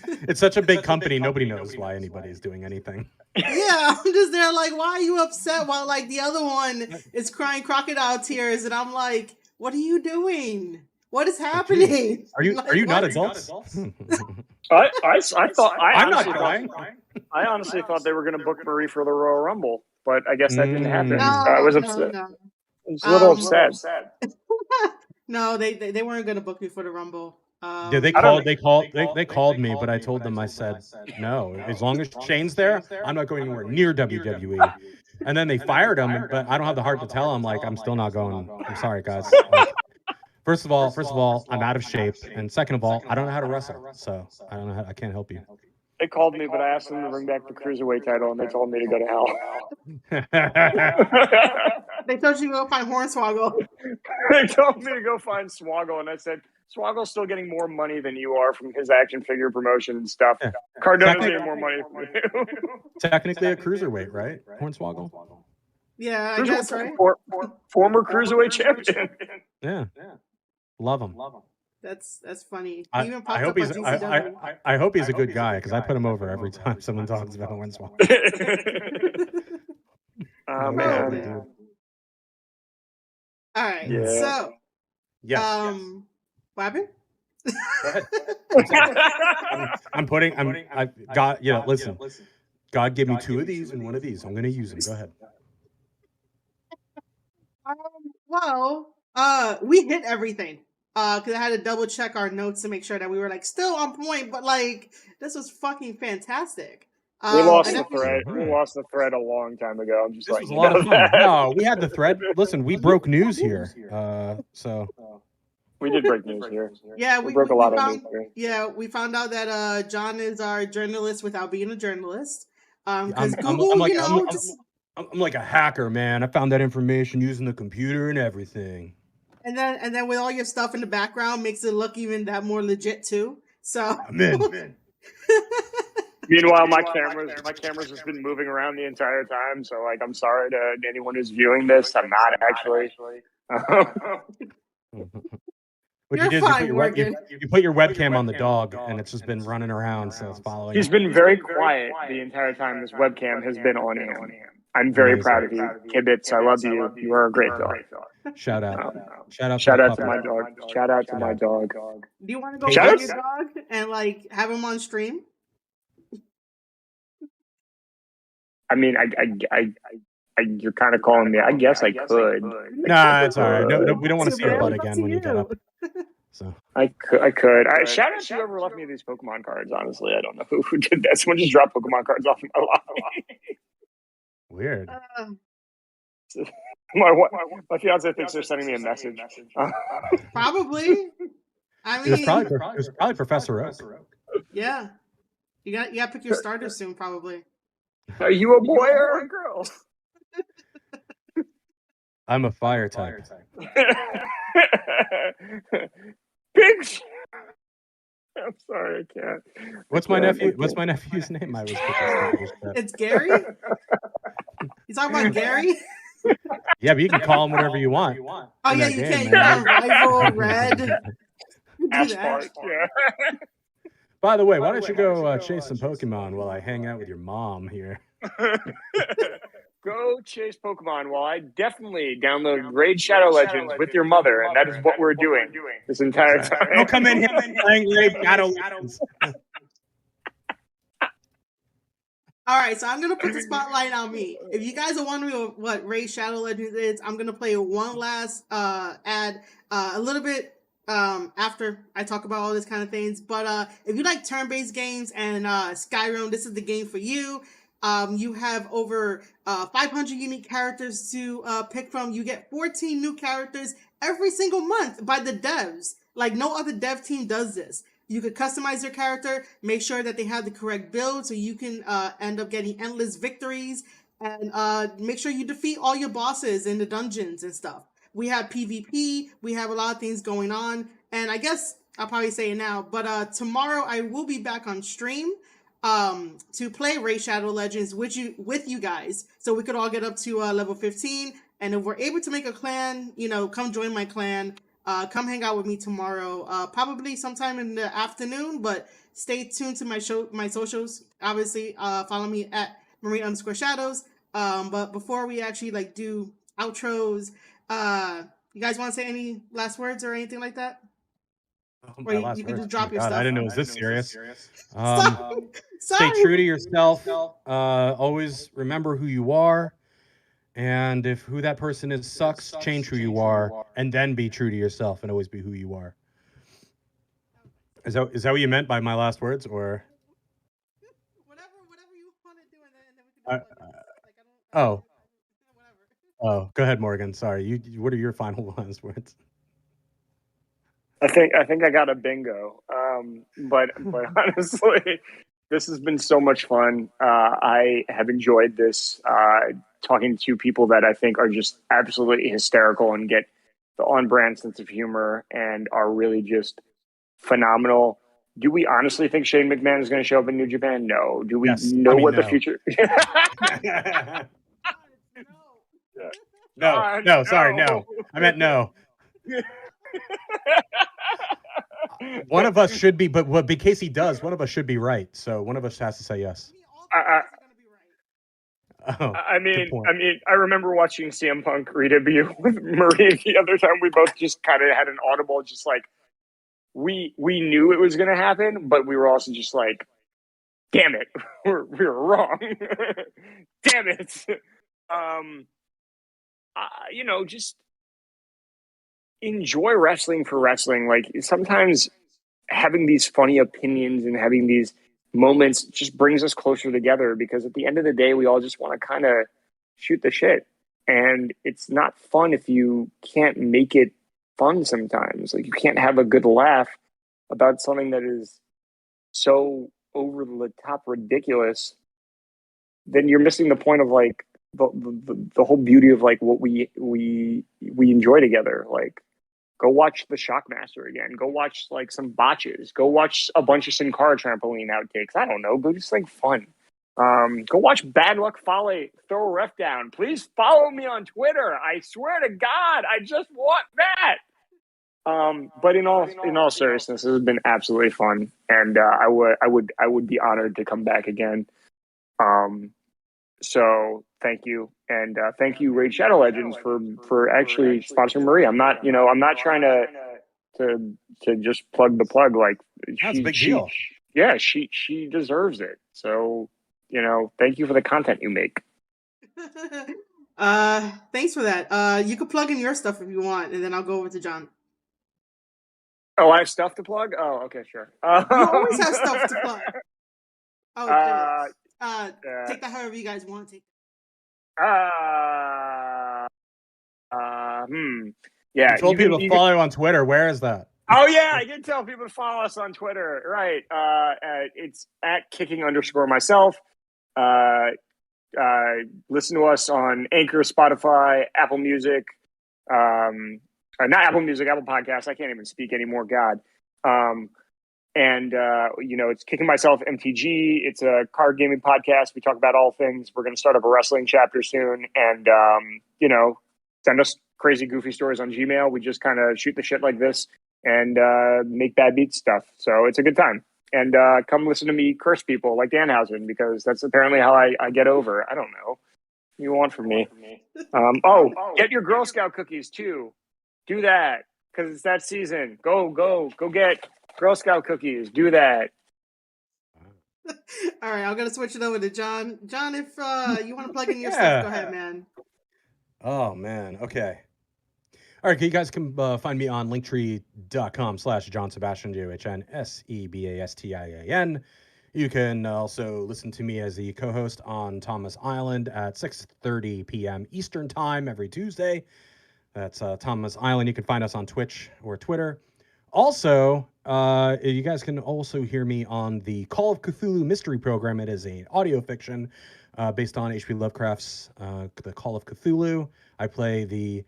[SPEAKER 3] It's such a big company, nobody knows why anybody's doing anything.
[SPEAKER 1] Yeah, I'm just there like, why are you upset while the other one is crying crocodile tears, and I'm like, what are you doing? What is happening?
[SPEAKER 3] Are you not adults?
[SPEAKER 2] I thought
[SPEAKER 3] I'm not crying.
[SPEAKER 2] I honestly thought they were going to book Marie for the Royal Rumble, but I guess that didn't happen. I was upset.
[SPEAKER 1] No.
[SPEAKER 2] I was a little upset.
[SPEAKER 1] No, they weren't going to book me for the Rumble.
[SPEAKER 3] Yeah, they called me, but I told them, I said, no, as long as Shane's there, I'm not going anywhere near WWE. And then they fired him, but I don't have the heart to tell him, like, I'm still not going. I'm sorry, guys. Like, first of all, I'm out of shape, and second of all, I don't know how to wrestle, so I can't help you.
[SPEAKER 2] They called me, but I asked them to bring back the Cruiserweight title, and they told me to go to hell.
[SPEAKER 1] They told you to go find Hornswoggle.
[SPEAKER 2] They told me to go find Swoggle, and I said, Swoggle's still getting more money than you are from his action figure promotion and stuff. Yeah. Cardona's getting more money from you.
[SPEAKER 3] Technically a cruiserweight, right? Hornswoggle?
[SPEAKER 1] Yeah, I guess, right?
[SPEAKER 2] Former Cruiserweight champion.
[SPEAKER 3] Yeah. Love him.
[SPEAKER 1] That's funny.
[SPEAKER 3] I hope he's I hope he's a good guy, because I put him over every time someone talks about Hornswoggle.
[SPEAKER 2] Oh, man.
[SPEAKER 1] All right.
[SPEAKER 2] Yeah.
[SPEAKER 1] So,
[SPEAKER 3] yes.
[SPEAKER 1] what happened?
[SPEAKER 3] God, listen. God gave me 2 of these and 1 of these. I'm going to use them. Go ahead.
[SPEAKER 1] Well, we hit everything. Because I had to double check our notes to make sure that we were like still on point. But like, this was fucking fantastic.
[SPEAKER 2] We lost the thread. We lost the thread a long time ago. I'm just
[SPEAKER 3] this was a lot of fun. No, we had the thread. Listen, we broke news here. So
[SPEAKER 2] we did break news here.
[SPEAKER 1] Yeah,
[SPEAKER 2] we broke a lot of news here.
[SPEAKER 1] Yeah, we found out that John is our journalist without being a journalist. Because
[SPEAKER 3] I'm like a hacker, man. I found that information using the computer and everything.
[SPEAKER 1] And then with all your stuff in the background makes it look even that more legit too. So
[SPEAKER 3] I'm in.
[SPEAKER 2] Meanwhile, my camera's just been moving around the entire time. So like, I'm sorry to anyone who's viewing this. I'm not actually.
[SPEAKER 3] What you did is you put your webcam on the dog, and it's just been running around, so it's following.
[SPEAKER 2] He's been very quiet the entire time this webcam has been on him. I'm very proud of you, Kibitz. I love you. You are a great dog.
[SPEAKER 3] Shout out
[SPEAKER 2] to my dog. Shout out to my dog.
[SPEAKER 1] Do you want to go get your dog and like have him on stream?
[SPEAKER 2] I mean, you're kind of calling me. I guess I could.
[SPEAKER 3] Nah, it's all right. No, we don't want to see your butt again when you get up. So
[SPEAKER 2] I could. Shout out to whoever left me these Pokemon cards. Honestly, I don't know who did that. Someone just dropped Pokemon cards off my lobby.
[SPEAKER 3] Weird.
[SPEAKER 2] My fiance thinks they're sending me a message.
[SPEAKER 1] Probably. I mean,
[SPEAKER 3] it was probably Professor Oak.
[SPEAKER 1] Yeah, you got to pick your starter soon, probably.
[SPEAKER 2] Are you a boy or a girl?
[SPEAKER 3] I'm a fire type.
[SPEAKER 2] Big. I'm sorry, I can't.
[SPEAKER 3] What's my nephew's name? I was.
[SPEAKER 1] It's Gary. You talking about Gary?
[SPEAKER 3] Yeah, but you can call him whatever you want.
[SPEAKER 1] Oh yeah, you can. Rival Red. You do that.
[SPEAKER 2] Yeah.
[SPEAKER 3] By the way, why don't you go chase some Pokemon while I hang out with your mom here?
[SPEAKER 2] Go chase Pokemon while I definitely download Raid Shadow Legends with your mother, and that is what we're doing this entire time.
[SPEAKER 3] Don't come in here playing Raid Shadow Legends.
[SPEAKER 1] All right, so I'm going to put the spotlight on me. If you guys are wondering what Raid Shadow Legends is, I'm going to play one last ad a little bit after I talk about all this kind of things. But if you like turn-based games and Skyrim, this is the game for you. You have over 500 unique characters to pick from. You get 14 new characters every single month by the devs. Like no other dev team does this. You could customize your character, make sure that they have the correct build so you can end up getting endless victories, and make sure you defeat all your bosses in the dungeons and stuff. We have PvP, we have a lot of things going on, and I guess I'll probably say it now, but tomorrow I will be back on stream to play Raid Shadow Legends with you guys, so we could all get up to level 15, and if we're able to make a clan, come join my clan. Come hang out with me tomorrow, probably sometime in the afternoon, but stay tuned to my socials. Obviously, follow me at Marie_Shadows. But before we actually do outros, you guys want to say any last words or anything like that? Or you can just drop your stuff.
[SPEAKER 3] I didn't know it was this serious.
[SPEAKER 1] Sorry.
[SPEAKER 3] Stay true to yourself. Always remember who you are. And if who that person is sucks, change who you are, and then be true to yourself and always be who you are. Is that what you meant by my last words, or?
[SPEAKER 1] Whatever you want to do, and then we can.
[SPEAKER 3] Oh, go ahead, Morgan. Sorry. What are your final last words?
[SPEAKER 2] I think I got a bingo. But honestly, this has been so much fun. I have enjoyed this. Talking to people that I think are just absolutely hysterical and get the on-brand sense of humor and are really just phenomenal. Do we honestly think Shane McMahon is going to show up in New Japan? No. Do we know the future?
[SPEAKER 3] No. Sorry, no. I meant no. One of us should be, but in case he does, one of us should be right. So one of us has to say yes.
[SPEAKER 2] I mean, I remember watching CM Punk redebut with Marie the other time. We both just kind of had an audible, just like, we knew it was going to happen, but we were also just like, damn it, we were wrong. Damn it. Just enjoy wrestling for wrestling. Like sometimes having these funny opinions and having these moments just brings us closer together, because at the end of the day, we all just want to kind of shoot the shit. And it's not fun if you can't make it fun sometimes. Like you can't have a good laugh about something that is so over the top ridiculous. Then you're missing the point of like the whole beauty of like what we enjoy together. Like go watch the Shockmaster again. Go watch like some botches. Go watch a bunch of Sin Cara trampoline outtakes. I don't know. Go do something fun. Go watch Bad Luck Fale throw a ref down. Please follow me on Twitter. I swear to God, I just want that. But in all seriousness, this has been absolutely fun, and I would be honored to come back again. So thank you, and thank you, Raid Shadow Legends, for actually sponsoring Marie. I'm not trying to just plug the plug. Like
[SPEAKER 3] that's a big deal.
[SPEAKER 2] Yeah, she deserves it. So thank you for the content you make.
[SPEAKER 1] Thanks for that. You can plug in your stuff if you want, and then I'll go over to John.
[SPEAKER 2] Oh, I have stuff to plug? Oh, okay, sure.
[SPEAKER 1] You always have stuff to plug. Oh, take that however you guys want to take it.
[SPEAKER 2] Yeah.
[SPEAKER 3] You told people to follow you on Twitter. Where is that?
[SPEAKER 2] Oh, yeah, I did tell people to follow us on Twitter. Right. It's at @kicking_myself. Listen to us on Anchor, Spotify, Apple Music, not Apple Music, Apple Podcasts. I can't even speak anymore. God. It's Kicking Myself MTG. It's a card gaming podcast. We talk about all things. We're going to start up a wrestling chapter soon. And, send us crazy, goofy stories on Gmail. We just kind of shoot the shit like this and make bad beat stuff. So it's a good time. And come listen to me curse people like Danhausen, because that's apparently how I get over. I don't know. What do you want from me? Get your Girl Scout cookies too. Do that, because it's that season. Go get Girl Scout cookies. Do that.
[SPEAKER 1] All right, I'm going to switch it over to John. John, if you want to plug in your stuff, go ahead, man.
[SPEAKER 3] Oh, man. Okay. All right, you guys can find me on linktree.com/John Sebastian, JohnSebastian. You can also listen to me as the co-host on Thomas Island at 6:30 p.m. Eastern Time every Tuesday. That's Thomas Island. You can find us on Twitch or Twitter. Also, you guys can also hear me on the Call of Cthulhu Mystery Program. It is an audio fiction based on H.P. Lovecraft's The Call of Cthulhu. I play the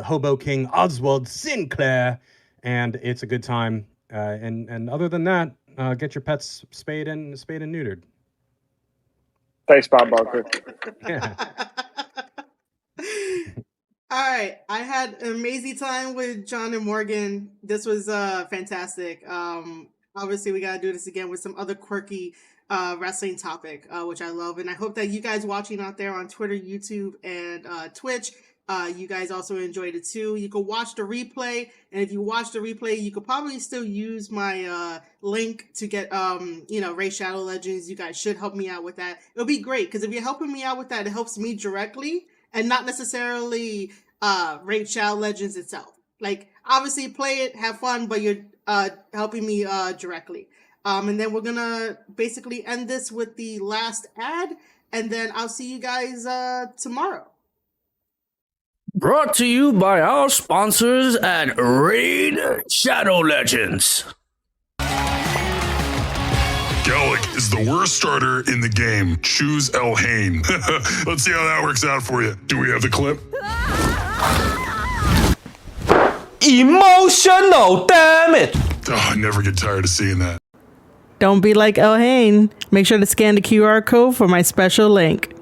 [SPEAKER 3] Hobo King Oswald Sinclair, and it's a good time. And other than that, get your pets spayed and neutered.
[SPEAKER 2] Thanks, Bob Barker.
[SPEAKER 3] Yeah.
[SPEAKER 1] All right, I had an amazing time with John and Morgan. This was fantastic. Obviously, we got to do this again with some other quirky wrestling topic, which I love. And I hope that you guys watching out there on Twitter, YouTube, and Twitch, you guys also enjoyed it too. You can watch the replay, and if you watch the replay, you could probably still use my link to get Ray Shadow Legends. You guys should help me out with that. It'll be great, because if you're helping me out with that, it helps me directly and not necessarily Raid Shadow Legends itself. Like, obviously play it, have fun, but you're helping me directly. And then we're gonna basically end this with the last ad, and then I'll see you guys tomorrow.
[SPEAKER 4] Brought to you by our sponsors at Raid Shadow Legends.
[SPEAKER 5] Gallic is the worst starter in the game. Choose El Hain. Let's see how that works out for you. Do we have the clip?
[SPEAKER 4] Emotional damage.
[SPEAKER 5] Oh, I never get tired of seeing that.
[SPEAKER 1] Don't be like El Hain. Make sure to scan the QR code for my special link.